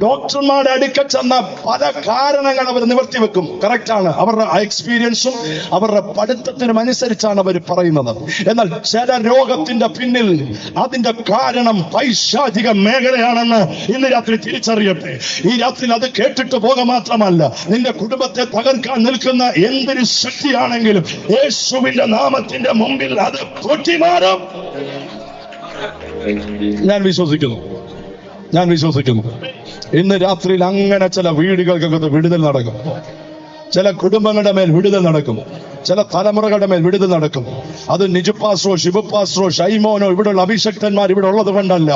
ഡോക്ടർമാരുടെ അടുക്ക ചെന്ന പല കാരണങ്ങൾ അവർ നിവർത്തിവെക്കും. കറക്റ്റ് ആണ്. അവരുടെ എക്സ്പീരിയൻസും അവരുടെ പഠിത്തത്തിനും അനുസരിച്ചാണ് അവർ പറയുന്നത്. എന്നാൽ ചില രോഗത്തിന്റെ പിന്നിൽ അതിന്റെ കാരണം പൈശാചിക മേഖലയാണെന്ന് ഇന്ന് രാത്രി തിരിച്ചറിയട്ടെ. ഈ രാത്രി അത് കേട്ടിട്ട് പോക മാത്രമല്ല, നിന്റെ കുടുംബത്തെ തകർക്കാൻ നിൽക്കുന്ന എന്തൊരു ശക്തിയാണെങ്കിലും യേശുവിന്റെ നാമത്തിന്റെ മുമ്പിൽ അത് പൊട്ടിമാറും. ഞാൻ വിശ്വസിക്കുന്നു ഇന്ന് രാത്രിയിൽ അങ്ങനെ ചില വീടുകൾക്കൊക്കെ വിടുതൽ നടക്കും. ചില കുടുംബങ്ങളുടെ മേൽ വിടുതൽ നടക്കും. ചില തലമുറകളുടെ മേൽ വിടുതൽ നടക്കും. അത് നിജുപാസ്രോ, ശിവപാസ്രോ, ഷൈമോനോ ഇവിടെയുള്ള അഭിഷക്തന്മാർ ഇവിടെ ഉള്ളത് കൊണ്ടല്ല.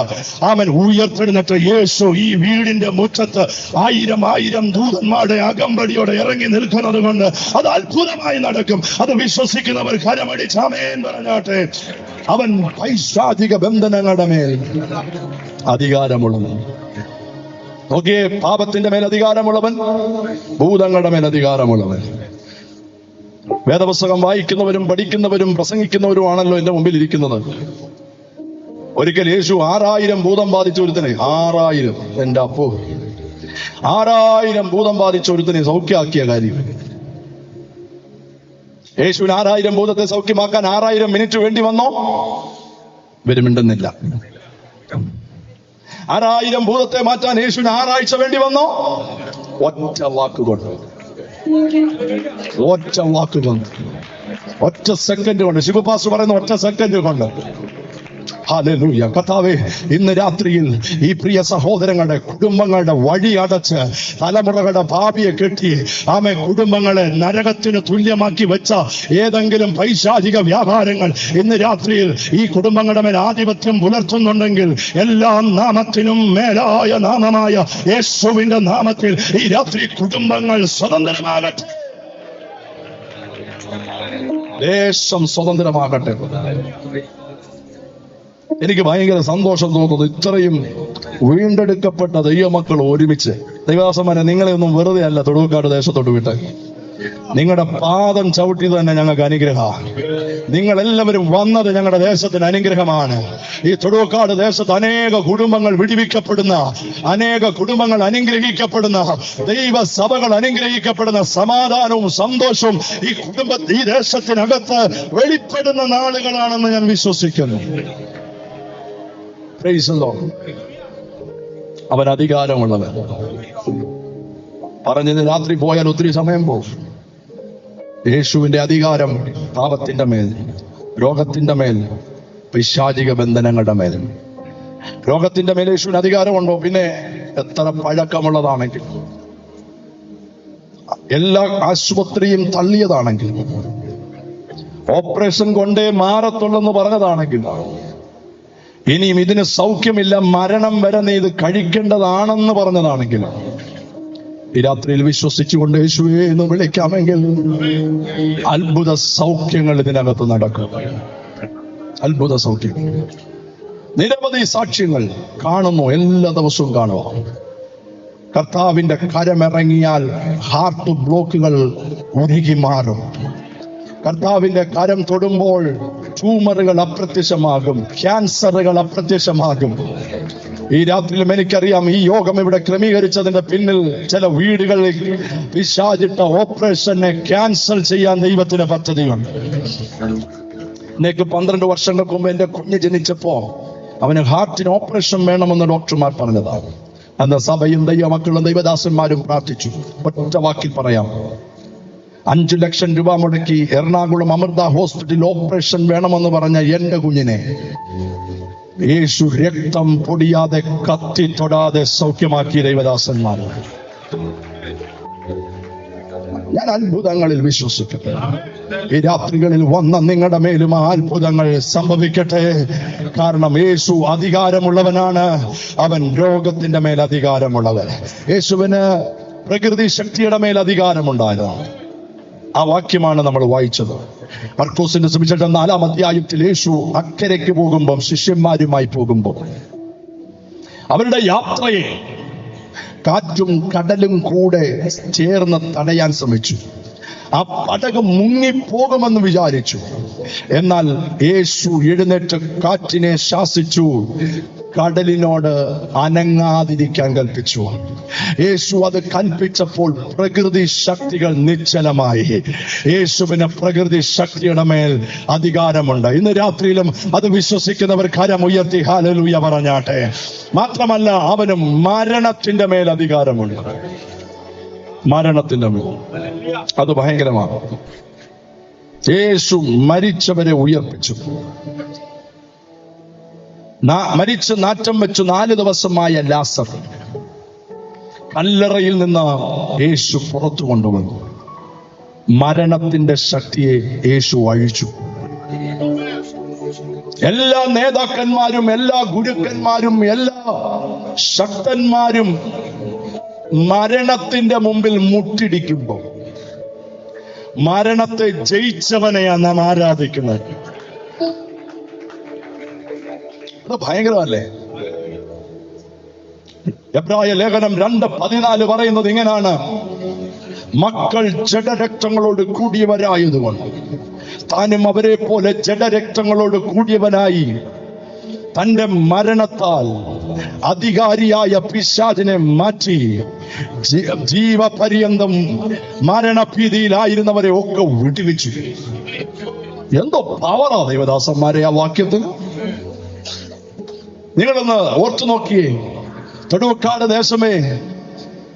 ആമൻ. ഉയർത്തെഴുന്നേറ്റ് യേശു ഈ വീടിന്റെ മുറ്റത്ത് 1000 ദൂതന്മാരുടെ അകമ്പടിയോടെ ഇറങ്ങി നിൽക്കുന്നത് കൊണ്ട് അത് അത്ഭുതമായി നടക്കും. അത് വിശ്വസിക്കുന്നവർ കരമടിച്ച് ആമേൻ പറഞ്ഞാട്ടെ. അവൻ പൈശാചിക ബന്ധനങ്ങളുടെ മേൽ അധികാരമുള്ളവൻ. നോക്കിയേ, പാപത്തിന്റെ മേൽ അധികാരമുള്ളവൻ, ഭൂതങ്ങളുടെ മേൽ അധികാരമുള്ളവൻ. വേദപുസ്തകം വായിക്കുന്നവരും പഠിക്കുന്നവരും പ്രസംഗിക്കുന്നവരും ആണല്ലോ എന്റെ മുമ്പിൽ ഇരിക്കുന്നത്. ഒരിക്കൽ യേശു 6000 ഭൂതം ബാധിച്ച ഒരുത്തനെ, 6000. എന്റെ അപ്പോ 6000 ഭൂതം ബാധിച്ച ഒരുത്തിനെ സൗഖ്യമാക്കിയ കാര്യം. യേശുവിന് 6000 ഭൂതത്തെ സൗഖ്യമാക്കാൻ 6000 മിനിറ്റ് വേണ്ടി വന്നോ? വരുമിണ്ടെന്നില്ല. 6000 ഭൂതത്തെ മാറ്റാൻ യേശുവിന് 6 ആഴ്ച വേണ്ടി വന്നോ? ഒറ്റ വാക്കുകൊണ്ട്, ഒറ്റ സെക്കൻഡ് കൊണ്ട്. ശിവപാസ് പറയുന്ന ഒറ്റ സെക്കൻഡ് കൊണ്ട്. ഹല്ലേലൂയ. കർത്താവേ, ഇന്ന് രാത്രിയിൽ ഈ പ്രിയ സഹോദരങ്ങളുടെ കുടുംബങ്ങളുടെ വഴി അടച്ച് തലമുറകളുടെ ഭാവിയെ കെട്ടി കുടുംബങ്ങളെ നരകത്തിന് തുല്യമാക്കി വെച്ച ഏതെങ്കിലും പൈശാചിക വ്യാപാരങ്ങൾ ഇന്ന് രാത്രിയിൽ ഈ കുടുംബങ്ങളുടെ മേൽ ആധിപത്യം പുലർത്തുന്നുണ്ടെങ്കിൽ എല്ലാ നാമത്തിനും മേലായ നാമമായ യേശുവിന്റെ നാമത്തിൽ ഈ രാത്രി കുടുംബങ്ങൾ സ്വതന്ത്രമാകട്ടെ. ദേശം സ്വതന്ത്രമാകട്ടെ. എനിക്ക് ഭയങ്കര സന്തോഷം തോന്നുന്നു. ഇത്രയും വീണ്ടെടുക്കപ്പെട്ട ദൈവമക്കൾ ഒരുമിച്ച്. ദൈവദാസന്മാരെ, നിങ്ങളെ ഒന്നും വെറുതെ അല്ല തൊടുവക്കാട് ദേശത്തോട്ട് വിട്ട്. നിങ്ങളുടെ പാദം ചവിട്ടിയത് തന്നെ ഞങ്ങൾക്ക് അനുഗ്രഹമാണ്. നിങ്ങളെല്ലാവരും വന്നത് ഞങ്ങളുടെ ദേശത്തിന് അനുഗ്രഹമാണ്. ഈ തൊടുവക്കാട് ദേശത്ത് അനേക കുടുംബങ്ങൾ വിടിവിക്കപ്പെടുന്ന, അനേക കുടുംബങ്ങൾ അനുഗ്രഹിക്കപ്പെടുന്ന, ദൈവസഭകൾ അനുഗ്രഹിക്കപ്പെടുന്ന സമാധാനവും സന്തോഷവും ഈ ദേശത്തിനകത്ത് വെളിപ്പെടുന്ന നാളുകളാണെന്ന് ഞാൻ വിശ്വസിക്കുന്നു. അവൻ അധികാരമുള്ളവൻ. പറഞ്ഞത് രാത്രി പോയാൽ ഒത്തിരി സമയം പോകും. യേശുവിന്റെ അധികാരം പാപത്തിന്റെ മേൽ, രോഗത്തിന്റെ മേൽ, പൈശാചിക ബന്ധനങ്ങളുടെ മേൽ. രോഗത്തിന്റെ മേൽ യേശുവിന് അധികാരമുണ്ടോ? പിന്നെ എത്ര പഴക്കമുള്ളതാണെങ്കിൽ, എല്ലാ ആശുപത്രിയും തള്ളിയതാണെങ്കിൽ, ഓപ്പറേഷൻ കൊണ്ടേ മാറത്തുള്ളെന്ന് പറഞ്ഞതാണെങ്കിൽ, ഇനിയും ഇതിന് സൗഖ്യമില്ല, മരണം വരെ നീ ഇത് കഴിക്കേണ്ടതാണെന്ന് പറഞ്ഞതാണെങ്കിൽ, ഈ രാത്രിയിൽ വിശ്വസിച്ചുകൊണ്ട് യേശുവേ എന്ന് വിളിക്കാമെങ്കിൽ അത്ഭുത സൗഖ്യങ്ങൾ ഇതിനകത്ത് നടക്കും. അത്ഭുത സൗഖ്യങ്ങൾ. നിരവധി സാക്ഷ്യങ്ങൾ കാണുന്നു, എല്ലാ ദിവസവും കാണുക. കർത്താവിന്റെ കരമിറങ്ങിയാൽ ഹാർട്ട് ബ്ലോക്കുകൾ ഉരുകി മാറും. കർത്താവിന്റെ കരം തൊടുമ്പോൾ ട്യൂമറുകൾ അപ്രത്യക്ഷമാകും, ക്യാൻസറുകൾ അപ്രത്യക്ഷമാകും. ഈ രാത്രിയിലും എനിക്കറിയാം, ഈ യോഗം ഇവിടെ ക്രമീകരിച്ചതിന്റെ പിന്നിൽ ചില വീടുകളിൽ പിശാചിട്ട ഓപ്പറേഷനെ ക്യാൻസൽ ചെയ്യാൻ ദൈവത്തിന് പദ്ധതിയുണ്ട്. എനിക്ക് 12 വർഷങ്ങൾക്ക് മുമ്പ് എന്റെ കുഞ്ഞ് ജനിച്ചപ്പോ അവന് ഹാർട്ടിന് ഓപ്പറേഷൻ വേണമെന്ന് ഡോക്ടർമാർ പറഞ്ഞതാണ്. അന്ന് സഭയും ദൈവമക്കളും ദൈവദാസന്മാരും പ്രാർത്ഥിച്ചു. ഒറ്റ വാക്കിൽ പറയാം, 5 ലക്ഷം രൂപ മുടക്കി എറണാകുളം അമൃത ഹോസ്പിറ്റലിൽ ഓപ്പറേഷൻ വേണമെന്ന് പറഞ്ഞ എന്റെ കുഞ്ഞിനെ യേശു രക്തം പൊടിയാതെ, കത്തി തൊടാതെ സൗഖ്യമാക്കിയ ദൈവദാസന്മാർ. ഞാൻ അത്ഭുതങ്ങളിൽ വിശ്വസിക്കട്ടെ. ഈ രാത്രികളിൽ വന്ന നിങ്ങളുടെ മേലും ആ അത്ഭുതങ്ങൾ സംഭവിക്കട്ടെ. കാരണം യേശു അധികാരമുള്ളവനാണ്. അവൻ രോഗത്തിന്റെ മേൽ അധികാരമുള്ളവൻ. യേശുവിന് പ്രകൃതി ശക്തിയുടെ മേൽ അധികാരമുണ്ടായിരുന്നു. ആ വാക്യമാണ് നമ്മൾ വായിച്ചത്. മർക്കോസിന്റെ സുവിശേഷം 4-ാം അധ്യായത്തിൽ യേശു അക്കരയ്ക്ക് പോകുമ്പോൾ, ശിഷ്യന്മാരുമായി പോകുമ്പോൾ, അവരുടെ യാത്രയെ കാറ്റും കടലും കൂടെ ചേർന്ന് തടയാൻ ശ്രമിച്ചു. ആ പടക് മുങ്ങിപ്പോകുമെന്ന് വിചാരിച്ചു. എന്നാൽ യേശു എഴുന്നേറ്റ് കാറ്റിനെ ശാസിച്ചു, കടലിനോട് അനങ്ങാതിരിക്കാൻ കൽപ്പിച്ചു. യേശു അത് കൽപ്പിച്ചപ്പോൾ പ്രകൃതി ശക്തികൾ നിശ്ചലമായി. യേശുവിന് പ്രകൃതി ശക്തിയുടെ മേൽ അധികാരമുണ്ട്. ഇന്ന് രാത്രിയിലും അത് വിശ്വസിക്കുന്നവർ കരം ഉയർത്തി ഹല്ലേലൂയ പറഞ്ഞാട്ടെ. മാത്രമല്ല, അവന് മരണത്തിന്റെ മേൽ അധികാരമുണ്ട്. മരണത്തിന്റെ മേൽ. അത് ഭയങ്കരമാണ്. യേശു മരിച്ചവരെ ഉയർപ്പിച്ചു. മരിച്ച് നാറ്റം വെച്ചു 4 ദിവസമായ ലാസർ കല്ലറയിൽ നിന്ന് യേശു പുറത്തു കൊണ്ടുവന്നു. മരണത്തിന്റെ ശക്തിയെ യേശു അഴിച്ചു. എല്ലാ നേതാക്കന്മാരും, എല്ലാ ഗുരുക്കന്മാരും, എല്ലാ ശക്തന്മാരും മരണത്തിന്റെ മുമ്പിൽ മുട്ടിടിക്കുമ്പോൾ മരണത്തെ ജയിച്ചവനെയാണ് നാം ആരാധിക്കുന്നത്. അത് ഭയങ്കരമല്ലേ? എബ്രായ ലേഖനം 2:14 പറയുന്നത് ഇങ്ങനാണ്: മക്കൾ ജഡരക്തങ്ങളോട് കൂടിയവരായതുകൊണ്ട് താനും അവരെ പോലെ ജഡരക്തങ്ങളോട് കൂടിയവനായി തന്റെ മരണത്താൽ അധികാരിയായ പിശാചിനെ മാറ്റി ജീവപര്യന്തം മരണഭീതിയിലായിരുന്നവരെ ഒക്കെ വിടുവിച്ചു. എന്തോ പവറാ ദൈവദാസന്മാരെ ആ വാക്യത്തിന്. നിങ്ങളൊന്ന് ഓർത്തു നോക്കിയേ. തൊടുവക്കാട് ദേശമേ,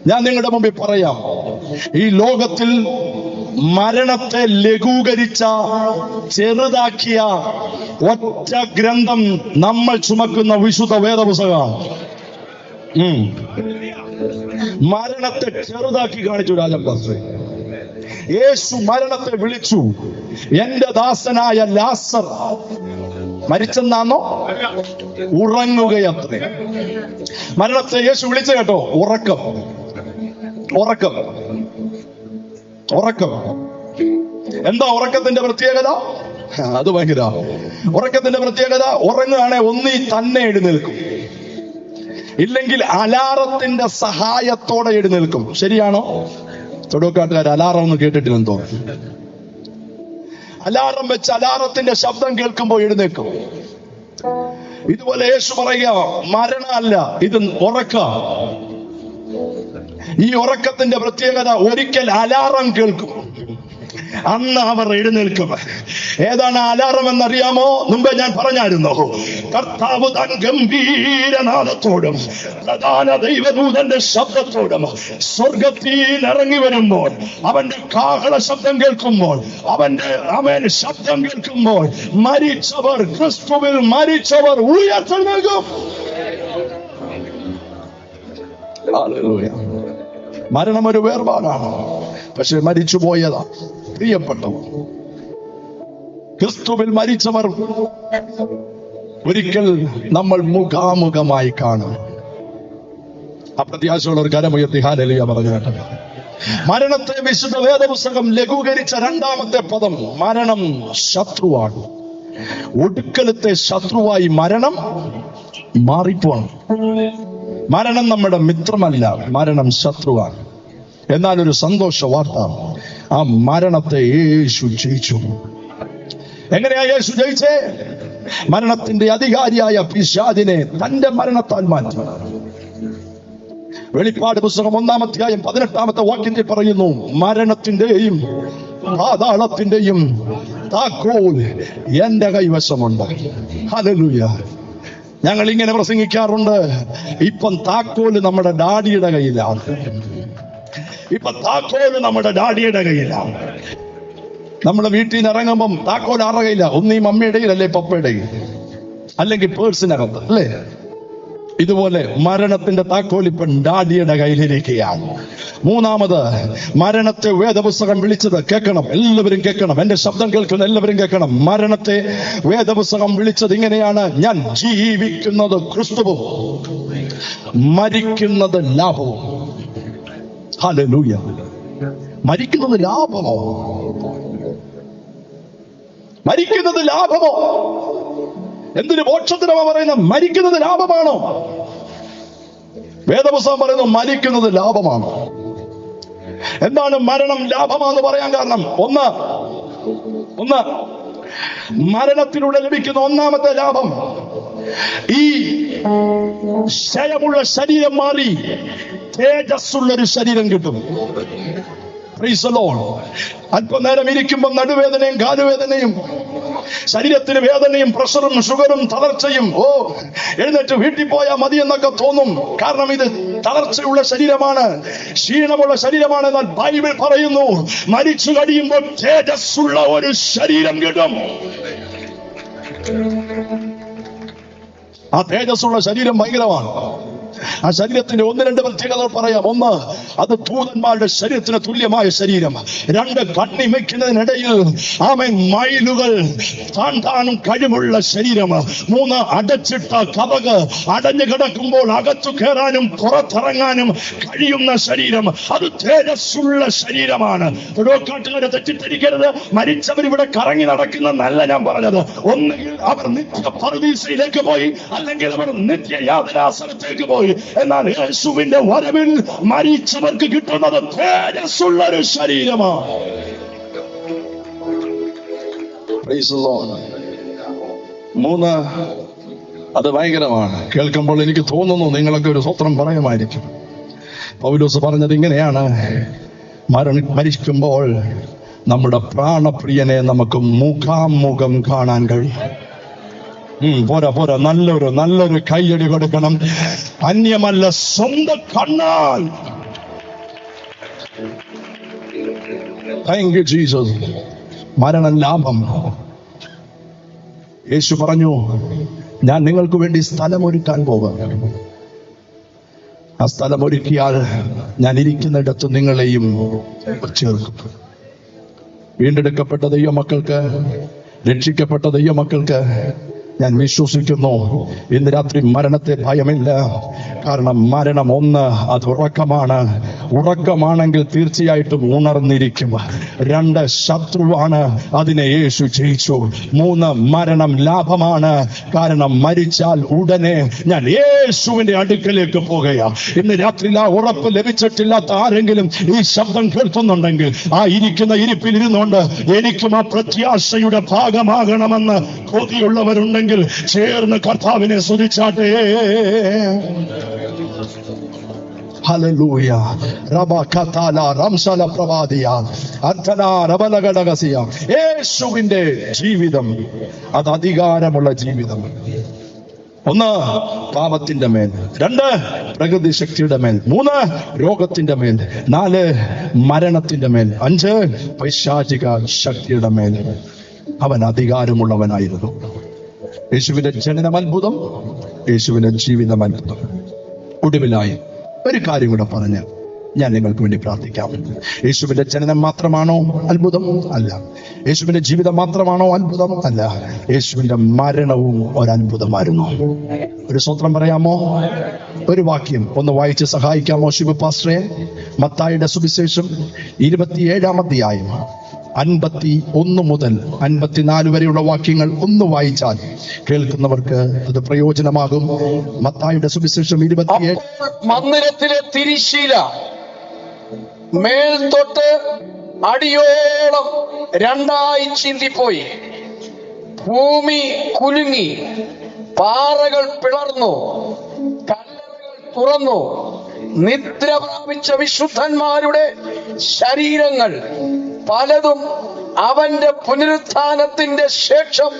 ഞാൻ നിങ്ങളുടെ മുമ്പിൽ പറയാം, ഈ ലോകത്തിൽ മരണത്തെ ലഘൂകരിച്ച, ചെറുതാക്കിയ ഒറ്റ ഗ്രന്ഥം നമ്മൾ ചുമക്കുന്ന വിശുദ്ധ വേദപുസ്തകമാണ്. മരണത്തെ ചെറുതാക്കി കാണിച്ചു രാജൻ പാസ്റ്റർ. യേശു മരണത്തെ വിളിച്ചു, എന്റെ ദാസനായ ലാസർ മരിച്ചെന്നാണോ? ഉറങ്ങുകയത്രേ. മരണത്തെ യേശു വിളിച്ച കേട്ടോ, ഉറക്കം. ഉറക്കം ഉറക്കം എന്താ ഉറക്കത്തിന്റെ പ്രത്യേകത? അത് ഭയങ്കര ഉറക്കത്തിന്റെ പ്രത്യേകത. ഉറങ്ങുകയാണെ ഒന്നീ തന്നെ എഴുന്നേൽക്കും, ഇല്ലെങ്കിൽ അലാറത്തിന്റെ സഹായത്തോടെ എഴുന്നേൽക്കും. ശരിയാണോ? തൊടുവക്കാട്ടുകാർ അലാറം ഒന്നും കേട്ടിട്ടില്ലെന്ന് തോന്നുന്നു. അലാറം വെച്ച് അലാറത്തിന്റെ ശബ്ദം കേൾക്കുമ്പോൾ എഴുന്നേൽക്കും. ഇതുപോലെ യേശു പറയുക, മരണമല്ല, ഇത് ഉറക്ക. ഈ ഉറക്കത്തിന്റെ പ്രത്യേകത, ഒരിക്കൽ അലാറം കേൾക്കും, അന്ന് അവർ എഴുന്നേൽക്കും. ഏതാണ് അലാറം എന്നറിയാമോ? മുമ്പേ ഞാൻ പറഞ്ഞായിരുന്നു. കർത്താവ് താൻ ഗംഭീരനാദത്തോടും പ്രധാന ദൈവദൂതന്റെ ശബ്ദത്തോടും സ്വർഗത്തിൽ ഇറങ്ങി വരുമ്പോൾ, അവന്റെ കാഹള ശബ്ദം കേൾക്കുമ്പോൾ, അവന്റെ ശബ്ദം കേൾക്കുമ്പോൾ മരിച്ചവർ, ക്രിസ്തുവിൽ മരിച്ചവർ ഉയർത്തെഴുന്നേൽക്കും. മരണം ഒരു വേർപാടാണ്, പക്ഷെ മരിച്ചു പോയതാ പ്രിയപ്പെട്ടവർ. ക്രിസ്തുവിൽ മരിച്ചവർ ഒരിക്കൽ നമ്മൾ മുഖാമുഖമായി കാണും. അപ്രത്യാശയുള്ള ഒരു കരമുയർത്തി ഹല്ലേലൂയ പറഞ്ഞു കേട്ടോ. മരണത്തെ വിശുദ്ധ വേദപുസ്തകം ലഘൂകരിച്ച രണ്ടാമത്തെ പദം, മരണം ശത്രുവാണ്. ഒടുക്കലത്തെ ശത്രുവായി മരണം മാറിപ്പോണം. മരണം നമ്മുടെ മിത്രമല്ല, മരണം ശത്രുവാണ്. എന്നാൽ ഒരു സന്തോഷ വാർത്ത, ആ മരണത്തെ യേശു ജയിച്ചു. എങ്ങനെയാ യേശു ജയിച്ചേ? മരണത്തിന്റെ അധികാരിയായ പിശാചിനെ തന്റെ മരണത്താൽ മാറ്റി. വെളിപ്പാട് പുസ്തകം 1-ാം അധ്യായം 18-ാമത്തെ വാക്യത്തിൽ പറയുന്നു, മരണത്തിന്റെയും പാതാളത്തിന്റെയും താക്കോൽ എന്റെ കൈവശമുണ്ട്. ഹല്ലേലൂയ. ഞങ്ങൾ ഇങ്ങനെ പ്രസംഗിക്കാറുണ്ട്, ഇപ്പം താക്കോല് നമ്മുടെ ഡാഡിയുടെ കയ്യിലാണ്. ഇപ്പൊ താക്കോല് നമ്മുടെ ഡാഡിയുടെ കയ്യിലാണ്. നമ്മുടെ വീട്ടിൽ നിന്ന് ഇറങ്ങുമ്പം താക്കോൽ ആരുടെ കയ്യില? ഒന്നീ മമ്മിയുടെ കയ്യിൽ, അല്ലെ പപ്പയുടെ കയ്യിൽ, അല്ലെങ്കിൽ പേഴ്സിനകത്ത്, അല്ലേ? ഇതുപോലെ മരണത്തിന്റെ താക്കോൽ ഇപ്പം ഡാഡിയുടെ കയ്യിലിരിക്കുകയാണ്. മൂന്നാമത്, മരണത്തെ വേദപുസ്തകം വിളിച്ചത്, കേൾക്കണം, എല്ലാവരും കേൾക്കണം, എന്റെ ശബ്ദം കേൾക്കുന്ന എല്ലാവരും കേൾക്കണം. മരണത്തെ വേദപുസ്തകം വിളിച്ചത് ഇങ്ങനെയാണ്, ഞാൻ ജീവിക്കുന്നത് ക്രിസ്തുവും മരിക്കുന്നത് ലാഭവും. ഹല്ലേലൂയ. മരിക്കുന്നത് ലാഭമോ? മരിക്കുന്നത് ലാഭമോ? എന്തിനു മോക്ഷത്തിനാ പറയുന്നത്? മരിക്കുന്നത് ലാഭമാണോ? വേദപുസ്തകം പറയുന്നു മരിക്കുന്നത് ലാഭമാണ്. എന്താണ് മരണം ലാഭമാണെന്ന് പറയാൻ കാരണം? ഒന്ന് മരണത്തിലൂടെ ലഭിക്കുന്ന ഒന്നാമത്തെ ലാഭം, ഈ ക്ഷയമുള്ള ശരീരം മാറി തേജസ്സുള്ളൊരു ശരീരം കിട്ടും. അല്പനേരം ഇരിക്കുമ്പോൾ നടുവേദനയും കാലുവേദനയും, ശരീരത്തിന് വേദനയും, പ്രഷറും ഷുഗറും തളർച്ചയും, എഴുന്നേറ്റ് വീട്ടിൽ പോയാൽ മതി എന്നൊക്കെ തോന്നും. കാരണം ഇത് തളർച്ചയുള്ള ശരീരമാണ്, ക്ഷീണമുള്ള ശരീരമാണ്. എന്നാൽ ബൈബിൾ പറയുന്നു, മരിച്ചു കഴിയുമ്പോൾ തേജസ്സുള്ള ഒരു ശരീരം കിട്ടും. ആ തേജസ്സുള്ള ശരീരം ഭയങ്കരമാണ്. ആ ശരീരത്തിന്റെ 1-2 പ്രത്യേകതകൾ പറയാം. ഒന്ന്, അത് ദൂതന്മാരുടെ ശരീരത്തിന് തുല്യമായ ശരീരം. 2, കണ്ണിമയ്ക്കുന്നതിനിടയിൽ മൈലുകൾ താണ്ടാനും കഴിവുള്ള ശരീരം. 3, അടച്ചിട്ട കതക് അടഞ്ഞു കിടക്കുമ്പോൾ അകത്തു കയറാനും പുറത്തിറങ്ങാനും കഴിയുന്ന ശരീരം. അത് തേജസ്സുള്ള ശരീരമാണ്. തൊടുവക്കാട്ടുകാരെ തെറ്റിദ്ധരിക്കരുത്. മരിച്ചവർ ഇവിടെ കറങ്ങി നടക്കുന്നല്ല ഞാൻ പറഞ്ഞത്. ഒന്നുകിൽ അവർ നിത്യ പറുദീസയിലേക്ക് പോയി, അല്ലെങ്കിൽ അവർ നിത്യ യാതനാസനത്തേക്ക് പോയി. എന്നാൽ യേശുവിന്റെ വരവിൽ മരിച്ചവർക്ക് കിട്ടുന്നത് തേജസ്സുള്ള ഒരു ശരീരമാണ്. Praise the Lord. 3, അത് ഭയങ്കരമാണ്. കേൾക്കുമ്പോൾ എനിക്ക് തോന്നുന്നു നിങ്ങളൊക്കെ ഒരു സ്വത്രം പറയുമായിരിക്കും. പൗലോസ് പറഞ്ഞത് ഇങ്ങനെയാണ്: മരിക്കുമ്പോൾ നമ്മുടെ പ്രാണപ്രിയനെ നമുക്ക് മുഖാമുഖം കാണാൻ കഴിയും. പോരാ, നല്ലൊരു കൈയടി കൊടുക്കണം. അന്യമല്ല, സ്വന്തം കണ്ണാൽ. Thank you Jesus. മരണം ലാഭം. യേശു പറഞ്ഞു, ഞാൻ നിങ്ങൾക്ക് വേണ്ടി സ്ഥലമൊരുക്കാൻ പോകാം. ആ സ്ഥലമൊരുക്കിയാൽ ഞാൻ ഇരിക്കുന്നിടത്ത് നിങ്ങളെയും ചേർക്കും. വീണ്ടെടുക്കപ്പെട്ട ദൈവമക്കൾക്ക്, രക്ഷിക്കപ്പെട്ട ദൈവമക്കൾക്ക് ഞാൻ വിശ്വസിക്കുന്നു, ഇന്ന് രാത്രി മരണത്തെ ഭയമില്ല. കാരണം മരണം ഒന്ന്, അത് ഉറക്കമാണ്. ഉറക്കമാണെങ്കിൽ തീർച്ചയായിട്ടും ഉണർന്നിരിക്കും. 2, ശത്രുവാണ്, അതിനെ യേശു ജയിച്ചു. 3, മരണം ലാഭമാണ്. കാരണം മരിച്ചാൽ ഉടനെ ഞാൻ യേശുവിന്റെ അടുക്കലേക്ക് പോകുകയാണ്. ഇന്ന് രാത്രി ആ ഉറപ്പ് ലഭിച്ചിട്ടില്ലാത്ത ആരെങ്കിലും ഈ ശബ്ദം കേൾക്കുന്നുണ്ടെങ്കിൽ, ആ ഇരിക്കുന്ന ഇരിപ്പിൽ ഇരുന്നുകൊണ്ട് എനിക്കും ആ പ്രത്യാശയുടെ ഭാഗമാകണമെന്ന് കൊതിയുള്ളവരുണ്ടെങ്കിൽ ചേർന്ന് കർത്താവിനെ സ്തുതിച്ചാട്ടെ. ഹല്ലേലൂയ. റബകതല റംസല പ്രവാദിയ അർത്തന റബലഗടഗസിയ. യേശുവിന്റെ ജീവിതം അത് അധികാരമുള്ള ജീവിതം. 1, പാപത്തിന്റെ മേൽ. 2, പ്രകൃതി ശക്തിയുടെ മേൽ. 3, രോഗത്തിന്റെ മേൽ. 4, മരണത്തിന്റെ മേൽ. 5, പൈശാചിക ശക്തിയുടെ മേൽ അവൻ അധികാരമുള്ളവനായിരുന്നു. യേശുവിന്റെ ജനനം അത്ഭുതം, യേശുവിന്റെ ജീവിതം അത്ഭുതം. ഒടുവിലായി ഒരു കാര്യം കൂടെ പറഞ്ഞ് ഞാൻ നിങ്ങൾക്ക് വേണ്ടി പ്രാർത്ഥിക്കാം. യേശുവിന്റെ ജനനം മാത്രമാണോ അത്ഭുതം? അല്ല. യേശുവിന്റെ ജീവിതം മാത്രമാണോ അത്ഭുതം? അല്ല. യേശുവിന്റെ മരണവും ഒരത്ഭുതമായിരുന്നു. ഒരു സ്വത്രം പറയാമോ? ഒരു വാക്യം ഒന്ന് വായിച്ച് സഹായിക്കാമോ ശിവ പാസ്റ്ററെ? മത്തായിയുടെ സുവിശേഷം 27-ാം അധ്യായം 51 മുതൽ 54 വരെയുള്ള വാക്യങ്ങൾ ഒന്ന് വായിച്ചാൽ കേൾക്കുന്നവർക്ക് അത് പ്രയോജനമാകും. മത്തായിയുടെ സുവിശേഷം 27. മന്ദിരത്തിലെ തിരിശീല മേൽത്തൊട്ട് അടിയോളം 2ആയി ചിന്തിപ്പോയി. ഭൂമി കുലുങ്ങി, പാറകൾ പിളർന്നു, കല്ലറകൾ തുറന്നു. നിദ്ര പ്രാപിച്ച വിശുദ്ധന്മാരുടെ ശരീരങ്ങൾ പലതും അവന്റെ പുനരുത്ഥാനത്തിന്റെ ശേഷം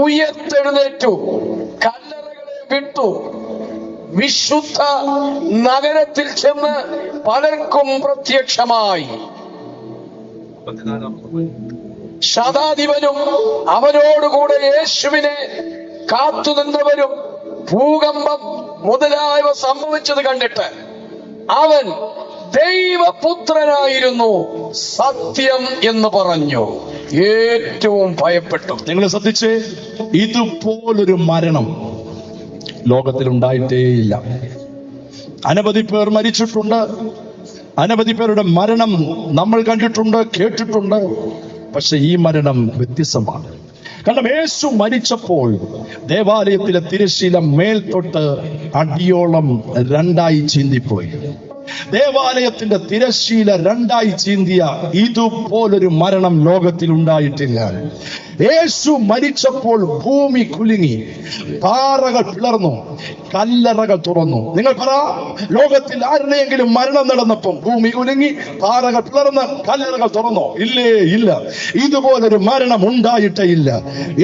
ഉയർത്തെഴുന്നേറ്റു, കല്ലറകളെ വിട്ടു, വിശുദ്ധ നഗരത്തിൽ ചെന്ന് പലർക്കും പ്രത്യക്ഷമായി. ശതാധിപനും അവനോടുകൂടെ യേശുവിനെ കാത്തുനിന്നവരും ഭൂകമ്പം മുതലായവ സംഭവിച്ചത് കണ്ടിട്ട് അവൻ ദൈവപുത്രനായിരുന്നു സത്യം എന്ന് പറഞ്ഞു ഏറ്റവും ഭയപ്പെട്ടു. നിങ്ങൾ ശ്രദ്ധിച്ച്, ഇതുപോലൊരു മരണം ലോകത്തിൽ ഉണ്ടായിട്ടേയില്ല. അനവധി പേർ മരിച്ചിട്ടുണ്ട്, അനവധി പേരുടെ മരണം നമ്മൾ കണ്ടിട്ടുണ്ട്, കേട്ടിട്ടുണ്ട്. പക്ഷെ ഈ മരണം വ്യത്യസ്തമാണ്. കാരണം യേശു മരിച്ചപ്പോൾ ദേവാലയത്തിലെ തിരശ്ശീല മേൽത്തൊട്ട് അടിയോളം 2ആയി ചീന്തിപ്പോയി. ദേവാലയത്തിന്റെ തിരശ്ശീല 2ആയി ചീന്തിയ ഇതുപോലൊരു മരണം ലോകത്തിൽ ഉണ്ടായിട്ടില്ല. യേശു മരിച്ചപ്പോൾ ഭൂമി കുലുങ്ങി, പാറകൾ പിളർന്നു, കല്ലറകൾ തുറന്നു. നിങ്ങൾ പറ, ലോകത്തിൽ ആരുടെയെങ്കിലും മരണം നടന്നപ്പോൾ ഭൂമി കുലുങ്ങി, പാറകൾ പിളർന്ന്, കല്ലറകൾ തുറന്നോ? ഇല്ലേ, ഇല്ല. ഇതുപോലൊരു മരണം ഉണ്ടായിട്ടേ ഇല്ല.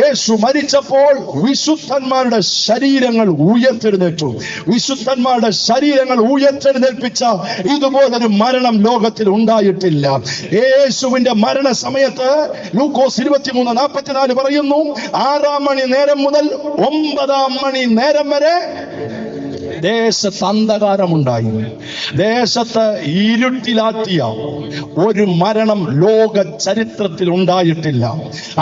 യേശു മരിച്ചപ്പോൾ വിശുദ്ധന്മാരുടെ ശരീരങ്ങൾ ഉയർത്തെഴുന്നേറ്റു. വിശുദ്ധന്മാരുടെ ശരീരങ്ങൾ ഉയർത്തെഴുന്നേൽപ്പിച്ച ഇതുപോലൊരു മരണം ലോകത്തിൽ ഉണ്ടായിട്ടില്ല. യേശുവിന്റെ മരണ സമയത്ത് ലൂക്കോസ് 23:44 പറയുന്നു, 6-ാം മണി നേരം മുതൽ 9-ാം മണി നേരം വരെ ദേശത്ത് അന്ധകാരമുണ്ടായി. ദേശത്ത് ഇരുട്ടിലാറ്റിയ ഒരു മരണം ലോക ചരിത്രത്തിൽ ഉണ്ടായിട്ടില്ല.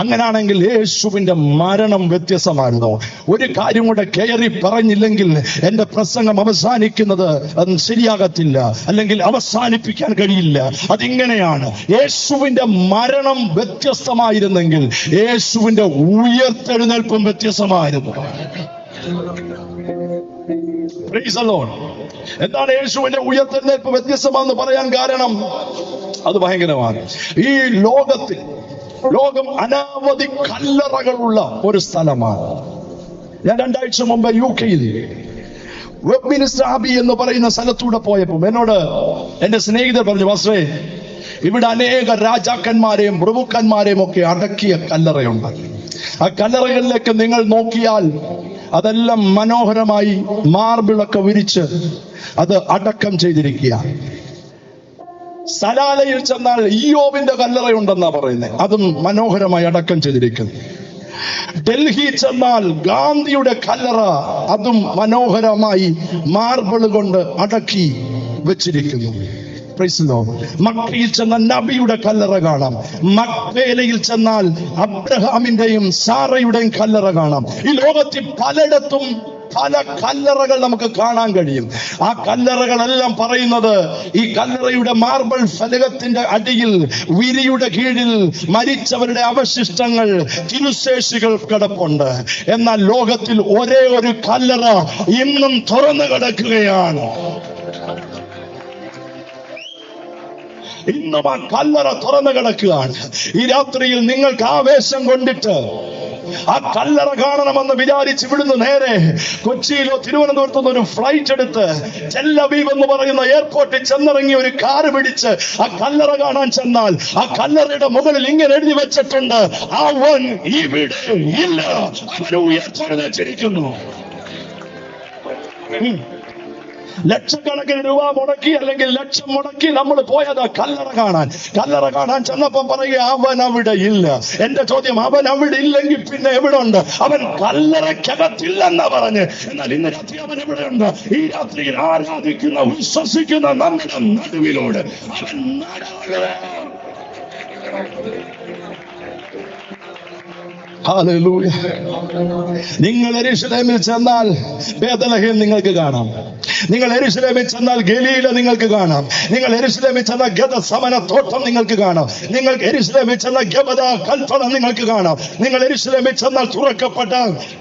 അങ്ങനാണെങ്കിൽ യേശുവിന്റെ മരണം വ്യത്യസ്തമായിരുന്നു. ഒരു കാര്യം കൂടെ കയറി പറഞ്ഞില്ലെങ്കിൽ എന്റെ പ്രസംഗം അവസാനിക്കുന്നത് ശരിയാകത്തില്ല, അല്ലെങ്കിൽ അവസാനിപ്പിക്കാൻ കഴിയില്ല. അതിങ്ങനെയാണ്, യേശുവിന്റെ മരണം വ്യത്യസ്തമായിരുന്നെങ്കിൽ യേശുവിന്റെ ഉയർത്തെഴുന്നേൽപ്പും വ്യത്യസ്തമായിരുന്നു. എന്താണ് യേശുവിന്റെ ഉയർത്തെഴുന്നേൽപ്പ് വ്യത്യസ്തമാണെന്ന് പറയാൻ കാരണം? അത് ഭയങ്കരമാണ്. ഈ ലോകം അനവധി കല്ലറകളുള്ള ഒരു സ്ഥലമാണ്. ഞാൻ 2 ആഴ്ച മുമ്പ് UK വെബ്മിനിസ്റ്റർ ആബി എന്ന് പറയുന്ന സ്ഥലത്തൂടെ പോയപ്പോൾ എന്നോട് എന്റെ സ്നേഹിതർ പറഞ്ഞു, പാസ്റ്ററേ, ഇവിടെ അനേക രാജാക്കന്മാരെയും പ്രഭുക്കന്മാരെയും ഒക്കെ അടക്കിയ കല്ലറയുണ്ട്. ആ കല്ലറകളിലേക്ക് നിങ്ങൾ നോക്കിയാൽ അതെല്ലാം മനോഹരമായി മാർബിളൊക്കെ വിരിച്ച് അത് അടക്കം ചെയ്തിരിക്കുക. സലാലയിൽ ചെന്നാൽ ഇയ്യോബിന്റെ കല്ലറയുണ്ടെന്നാ പറയുന്നത്, അതും മനോഹരമായി അടക്കം ചെയ്തിരിക്കുന്നു. ഡൽഹി ചെന്നാൽ ഗാന്ധിയുടെ കല്ലറ, അതും മനോഹരമായി മാർബിൾ കൊണ്ട് അടക്കി വെച്ചിരിക്കുന്നു. മക്കയിൽ ചെന്ന നബിയുടെ കല്ലറ കാണാം. മക്പേലയിൽ ചെന്നാൽ അബ്രഹാമിന്റെയും സാറയുടെയും കല്ലറ കാണാം. ഈ ലോകത്തിൽ പലയിടത്തും പല കല്ലറകൾ നമുക്ക് കാണാൻ കഴിയും. ആ കല്ലറകളെല്ലാം പറയുന്നത് ഈ കല്ലറയുടെ മാർബിൾ ഫലകത്തിന്റെ അടിയിൽ വിരിയുടെ കീഴിൽ മരിച്ചവരുടെ അവശിഷ്ടങ്ങൾ, തിരുശേഷികൾ കിടപ്പുണ്ട്. എന്നാൽ ലോകത്തിൽ ഒരേ ഒരു കല്ലറ ഇന്നും തുറന്നു കിടക്കുകയാണ്. ഇന്നും ആ കല്ലറ തുറന്നു കിടക്കുകയാണ്. ഈ രാത്രിയിൽ നിങ്ങൾക്ക് ആവേശം കൊണ്ടിട്ട് ആ കല്ലറ കാണണമെന്ന് വിചാരിച്ച് ഇവിടുന്ന് നേരെ കൊച്ചിയിലോ തിരുവനന്തപുരത്തുനിന്ന് ഒരു ഫ്ലൈറ്റ് എടുത്ത് ടെൽ അവീവ് എന്ന് പറയുന്ന എയർപോർട്ടിൽ ചെന്നിറങ്ങി ഒരു കാറ് പിടിച്ച് ആ കല്ലറ കാണാൻ ചെന്നാൽ ആ കല്ലറയുടെ മുകളിൽ ഇങ്ങനെ എഴുതി വെച്ചിട്ടുണ്ട്, അവൻ ഇവിടെ ഇല്ല, അവൻ ഉയർത്തെഴുന്നേറ്റിരിക്കുന്നു. ലക്ഷക്കണക്കിന് രൂപ മുടക്കി അല്ലെങ്കിൽ ലക്ഷം മുടക്കി നമ്മൾ പോയത് കല്ലറ കാണാൻ ചെന്നപ്പം പറയുക, അവൻ അവിടെ ഇല്ല. എന്റെ ചോദ്യം, അവൻ അവിടെ ഇല്ലെങ്കിൽ പിന്നെ എവിടെ ഉണ്ട്? അവൻ കല്ലറയ്ക്കകത്തില്ലെന്നാ പറഞ്ഞ്. എന്നാൽ ഇന്ന് രാത്രി അവൻ എവിടെയുണ്ട്? ഈ രാത്രിയിൽ ആരാധിക്കുന്ന വിശ്വസിക്കുന്ന നമ്മുടെ നടുവിലൂടെ അവൻ ഹല്ലേലൂയ. നിങ്ങൾ യെരൂശലേമിൽ ചെന്നാൽ ബേത്ലഹേം നിങ്ങൾക്ക് കാണാം. നിങ്ങൾ യെരൂശലേമിൽ ചെന്നാൽ ഗലീല നിങ്ങൾക്ക് കാണാം. നിങ്ങൾ യെരൂശലേമിൽ ചെന്നാൽ ഗദസമന തോട്ടം നിങ്ങൾക്ക് കാണാം. നിങ്ങൾ യെരൂശലേമിൽ ചെന്നാൽ ഗബദ കൽപ്പന നിങ്ങൾക്ക് കാണാം. നിങ്ങൾ യെരൂശലേമിൽ ചെന്നാൽ തുറക്കപ്പെട്ട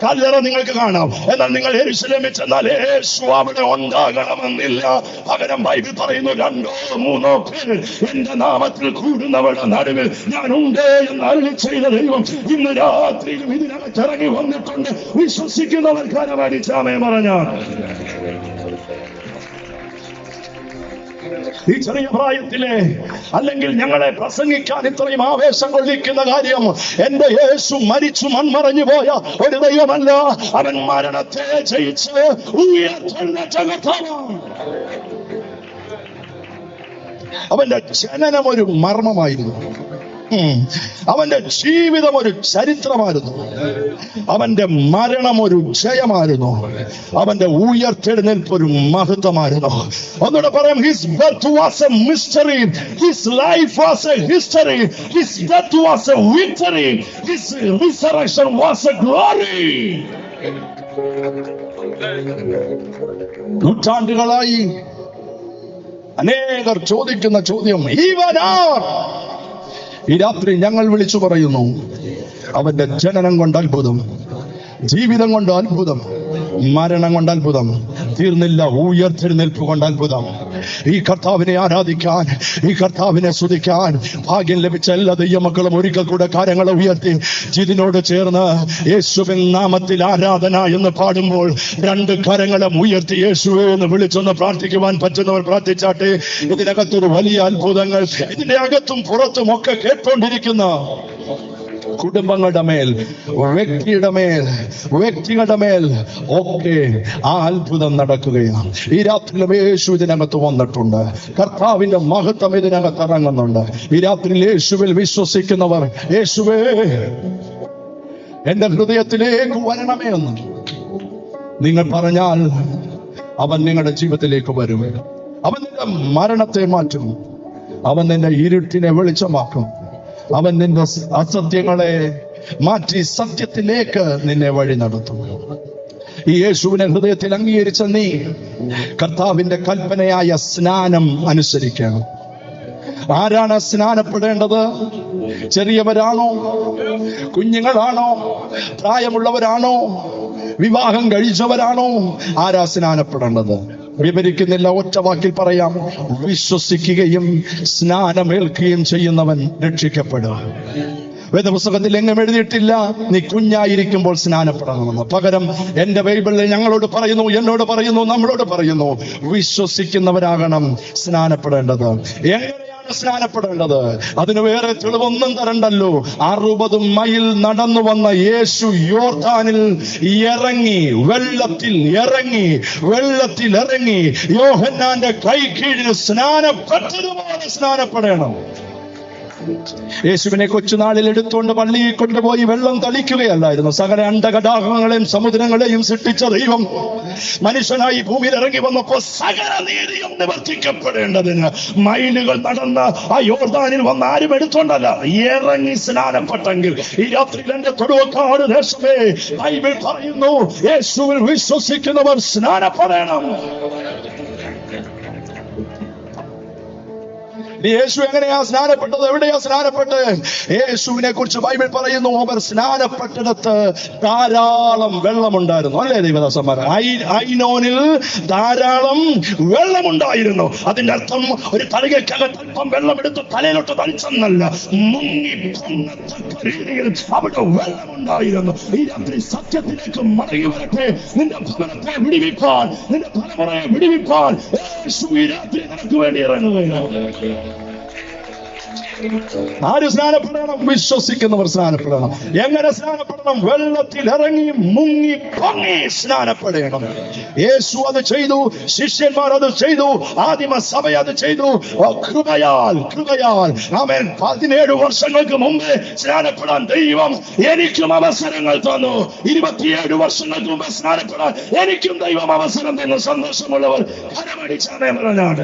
കല്ലറ നിങ്ങൾക്ക് കാണാം. എന്നാൽ നിങ്ങൾ യെരൂശലേമിൽ ചെന്നാൽ യേശു അവിടെ ഉണ്ടാകണമെന്നില്ല. പകരം ബൈബിൾ പറയുന്നു, 2-3 പേർ എന്റെ നാമത്തിൽ കൂടുന്നവരുടെ നടുവിൽ ഞാനുണ്ട് എന്ന് അരുളി ചെയ്ത ദൈവം ഇന്ന് രാത്രിയിലും ഇതിനകത്ത് ഇറങ്ങി വന്നിട്ടുണ്ട്. വിശ്വസിക്കുന്നവർ കരമടിച്ചാമേ പറഞ്ഞാൽ ഈ ചെറിയ പ്രായത്തിലെ അല്ലെങ്കിൽ ഞങ്ങളെ പ്രസംഗിക്കാൻ ഇത്രയും ആവേശം കൊള്ളിക്കുന്ന കാര്യം, എന്റെ യേശു മരിച്ചു മൺമറഞ്ഞു പോയ ഒരു ദൈവമല്ല. അവൻ മരണത്തെ ജയിച്ച് ഉയർത്തെഴുന്നേറ്റ കർത്താവാണ്. അവന്റെ ജനനം ഒരു മർമ്മമായിരുന്നു. അവന്റെ ജീവിതം ഒരു ചരിത്രമായിരുന്നു. അവന്റെ മരണം ഒരു ജയമായിരുന്നു. അവന്റെ ഉയർത്തെഴുന്നേൽപ്പ് ഒരു മഹത്വമായിരുന്നു. ഒന്നുകൂടെ പറയാം, his birth was A mystery, his life was A history, his death was A victory, his resurrection was A glory. നൂറ്റാണ്ടുകളായി അനേകർ ചോദിക്കുന്ന ചോദ്യം, ഇവനാർ? ഈ രാത്രി ഞങ്ങൾ വിളിച്ചു പറയുന്നു, അവന്റെ ജനനം കൊണ്ട് അത്ഭുതം, ജീവിതം കൊണ്ട് അത്ഭുതം, മരണം കൊണ്ട് അത്ഭുതം, തീർന്നില്ല ഉയർത്തെഴുന്നേൽപ്പ് കൊണ്ട് അത്ഭുതം. ഈ കർത്താവിനെ ആരാധിക്കാൻ, ഈ കർത്താവിനെ സ്തുതിക്കാൻ ഭാഗ്യം ലഭിച്ച എല്ലാ ദൈവമക്കളും ഒരിക്കൽ കൂടെ കാര്യങ്ങളെ ഉയർത്തി ജിതിനോട് ചേർന്ന് യേശുവിൻ നാമത്തിൽ ആരാധന എന്ന് പാടുമ്പോൾ 2 കരങ്ങളും ഉയർത്തി യേശുവേ എന്ന് വിളിച്ചൊന്ന് പ്രാർത്ഥിക്കുവാൻ പറ്റുന്നവർ പ്രാർത്ഥിച്ചാട്ടെ. ഇതിനകത്തൊരു വലിയ അത്ഭുതങ്ങൾ ഇതിന്റെ അകത്തും പുറത്തും ഒക്കെ കേട്ടുകൊണ്ടിരിക്കുന്ന കുടുംബങ്ങളുടെ മേൽ, വ്യക്തികളുടെ മേൽ ഒക്കെ ആ അത്ഭുതം നടക്കുകയാണ്. ഈ രാത്രിയിലും യേശു ഇതിനകത്ത് വന്നിട്ടുണ്ട്. കർത്താവിന്റെ മഹത്വം ഇതിനകത്ത് ഇറങ്ങുന്നുണ്ട്. ഈ രാത്രിയിൽ യേശുവിൽ വിശ്വസിക്കുന്നവർ, യേശുവേ എന്റെ ഹൃദയത്തിലേക്ക് വരണമേ എന്ന് നിങ്ങൾ പറഞ്ഞാൽ അവൻ നിങ്ങളുടെ ജീവിതത്തിലേക്ക് വരും. അവൻ നിന്റെ മരണത്തെ മാറ്റും. അവൻ നിന്റെ ഇരുട്ടിനെ വെളിച്ചമാക്കും. അവൻ നിന്റെ അസത്യങ്ങളെ മാറ്റി സത്യത്തിലേക്ക് നിന്നെ വഴി നടത്തും. ഈ യേശുവിനെ ഹൃദയത്തിൽ അംഗീകരിച്ച നീ കർത്താവിന്റെ കൽപ്പനയായ സ്നാനം അനുസരിക്കണം. ആരാണ് സ്നാനപ്പെടേണ്ടത്? ചെറിയവരാണോ? കുഞ്ഞുങ്ങളാണോ? പ്രായമുള്ളവരാണോ? വിവാഹം കഴിച്ചവരാണോ? ആരാ സ്നാനപ്പെടേണ്ടത്? വിവരിക്കുന്നില്ല, ഒറ്റ വാക്കിൽ പറയാം, വിശ്വസിക്കുകയും സ്നാനമേൽക്കുകയും ചെയ്യുന്നവൻ രക്ഷിക്കപ്പെടും. വേദപുസ്തകത്തിൽ എങ്ങും എഴുതിയിട്ടില്ല നീ കുഞ്ഞായിരിക്കുമ്പോൾ സ്നാനപ്പെടണമെന്ന്. പകരം എന്റെ ബൈബിളിൽ ഞങ്ങളോട് പറയുന്നു, എന്നോട് പറയുന്നു, നമ്മളോട് പറയുന്നു, വിശ്വസിക്കുന്നവരാകണം സ്നാനപ്പെടേണ്ടത്. എങ്ങനെയാണ് സ്നാനപ്പെടേണ്ടത്? അതിന് വേറെ തെളിവൊന്നും തരണ്ടല്ലോ. 60 മൈൽ നടന്നു വന്ന യേശു യോർദാനിൽ ഇറങ്ങി, വെള്ളത്തിൽ ഇറങ്ങി യോഹന്നാന്റെ കൈ കീഴിൽ സ്നാനപ്പെട്ടതുപോലെ സ്നാനപ്പെടണം. യേശുവിനെ കൊച്ചുനാളിൽ എടുത്തുകൊണ്ട് പള്ളിയിൽ കൊണ്ടുപോയി വെള്ളം തളിക്കുകയല്ലായിരുന്നു. സകല അണ്ടകടാഹങ്ങളെയും സമുദ്രങ്ങളെയും സൃഷ്ടിച്ച ദൈവം മനുഷ്യനായി ഭൂമിയിൽ ഇറങ്ങി വന്നപ്പോൾ സകല നീതിയും നിവർത്തിക്കപ്പെടേണ്ടതിന് മൈലുകൾ നടന്ന ആ യോർദാനിൽ വന്ന് ആരും എടുത്തോണ്ടല്ല, ഇറങ്ങി സ്നാനപ്പെട്ടെങ്കിൽ ഈ രാത്രിയിൽ എന്റെ തൊടുവക്കാട് ദേശമേ, ബൈബിൾ പറയുന്നു യേശുവിൽ വിശ്വസിക്കുന്നവർ സ്നാനപ്പെടണം. യേശു എങ്ങനെയാ സ്നാനപ്പെട്ടത്? എവിടെയാ സ്നാനപ്പെട്ടത്? യേശുവിനെ കുറിച്ച് ബൈബിൾ പറയുന്നു, അവർ സ്നാനപ്പെട്ടിടത്ത് ധാരാളം വെള്ളമുണ്ടായിരുന്നു. അല്ലേ ദൈവദാസന്മാരെ? ഐനോനിൽ ധാരാളം വെള്ളമുണ്ടായിരുന്നു. അതിന്റെ അർത്ഥം ഒരു തളികക്കകത്ത് അല്പം വെള്ളമെടുത്ത് തലയിലോട്ട് തളിച്ചെന്നല്ല, മുങ്ങി പൊങ്ങത്തക്ക രീതിയിൽ അവിടെ വെള്ളമുണ്ടായിരുന്നു. ഈ രാത്രി സത്യത്തിലേക്ക് മടങ്ങി വരട്ടെ. നിന്റെ ഭവനത്തെ വിടിവിപ്പാൻ, നിന്റെ തലമുറയെ വിടിവിപ്പാൻ യേശു ഈ രാത്രി നിനക്ക് വേണ്ടി ഇറങ്ങുകയാണ്. ആര് സ്നാനപ്പെടണം? വിശ്വസിക്കുന്നവർ സ്നാനപ്പെടണം. എങ്ങനെ സ്നാനപ്പെടണം? വെള്ളത്തിൽ ഇറങ്ങി മുങ്ങി പൊങ്ങി സ്നാനപ്പെടണം. യേശു അത് ചെയ്തു, ശിഷ്യന്മാർ അത് ചെയ്തു, ആദിമ സഭ അത് ചെയ്തു. കൃപയാൽ ആമേൻ. 17 വർഷങ്ങൾക്ക് മുമ്പ് സ്നാനപ്പെടാൻ ദൈവം എനിക്കും അവസരങ്ങൾ തന്നു. 27 വർഷങ്ങൾക്ക് മുമ്പ് സ്നാനപ്പെടാൻ എനിക്കും ദൈവം അവസരം തന്നു. സന്തോഷമുള്ളവർ കരമടിച്ചാണ് പറഞ്ഞാണ്.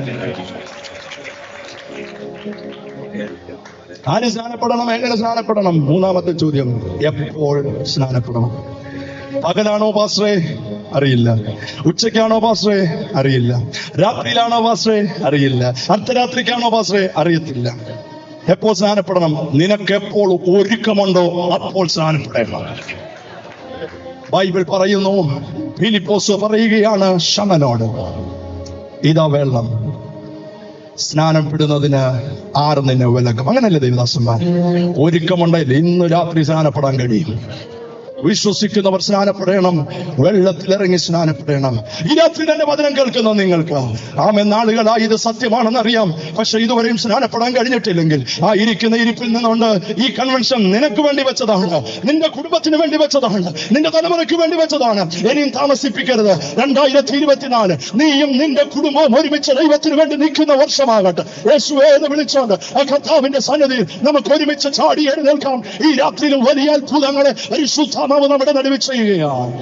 ആര് സ്നാനപ്പെടണം? എങ്ങനെ സ്നാനപ്പെടണം? മൂന്നാമത്തെ ചോദ്യം, എപ്പോൾ സ്നാനപ്പെടണം? പകലാണോ പാസ്റ്ററെ? അറിയില്ല. ഉച്ചയ്ക്കാണോ പാസ്റ്ററെ? അറിയില്ല. രാത്രിയിലാണോ പാസ്റ്ററെ? അറിയില്ല. അർദ്ധരാത്രിക്കാണോ പാസ്റ്ററെ? അറിയത്തില്ല. എപ്പോൾ സ്നാനപ്പെടണം? നിനക്ക് എപ്പോൾ ഒരുക്കമുണ്ടോ അപ്പോൾ സ്നാനപ്പെടണം. ബൈബിൾ പറയുന്നു, ഫിലിപ്പോസ് പറയുകയാണ് ശമനോട്, ഇതാ വെള്ളം, സ്നാനപ്പെടുന്നതിന് ആറ് നിന്നെ വിലക്കും. അങ്ങനല്ലേ ദൈവദാസന്മാർ? ഒരുക്കമുണ്ടെങ്കിൽ ഇന്ന് രാത്രി സ്നാനപ്പെടാൻ കഴിയും. വിശ്വസിക്കുന്നവർ സ്നാനപ്പെടണം, വെള്ളത്തിലിറങ്ങി സ്നാനപ്പെടണം. ഈ രാത്രി തന്നെ വചനം കേൾക്കുന്ന നിങ്ങൾക്ക് നാളുകളായി ഇത് സത്യമാണെന്നറിയാം. പക്ഷെ ഇതുവരെയും സ്നാനപ്പെടാൻ കഴിഞ്ഞിട്ടില്ലെങ്കിൽ ആ ഇരിക്കുന്ന ഇരിപ്പിൽ നിന്നുകൊണ്ട് ഈ കൺവെൻഷൻ നിനക്ക് വേണ്ടി വെച്ചതാണ്, നിന്റെ കുടുംബത്തിന് വേണ്ടി വെച്ചതാണ്, നിന്റെ തലമുറയ്ക്ക് വേണ്ടി വെച്ചതാണ്. ഇനിയും താമസിപ്പിക്കരുത്. 2024 നീയും നിന്റെ കുടുംബവും ഒരുമിച്ച് ദൈവത്തിന് വേണ്ടി നിൽക്കുന്ന വർഷമാകട്ടെ. യേശുവേ എന്ന് വിളിച്ചോണ്ട് ആ കർത്താവിന്റെ സന്നിധിയിൽ നമുക്ക് ഒരുമിച്ച് ചാടി എഴുന്നേൽക്കാം. ഈ രാത്രിയിലും വലിയ അത്ഭുതങ്ങളെ പരിശുദ്ധ നമ്മുടെ നടുവിൽ ചെയ്യുകയാണ്.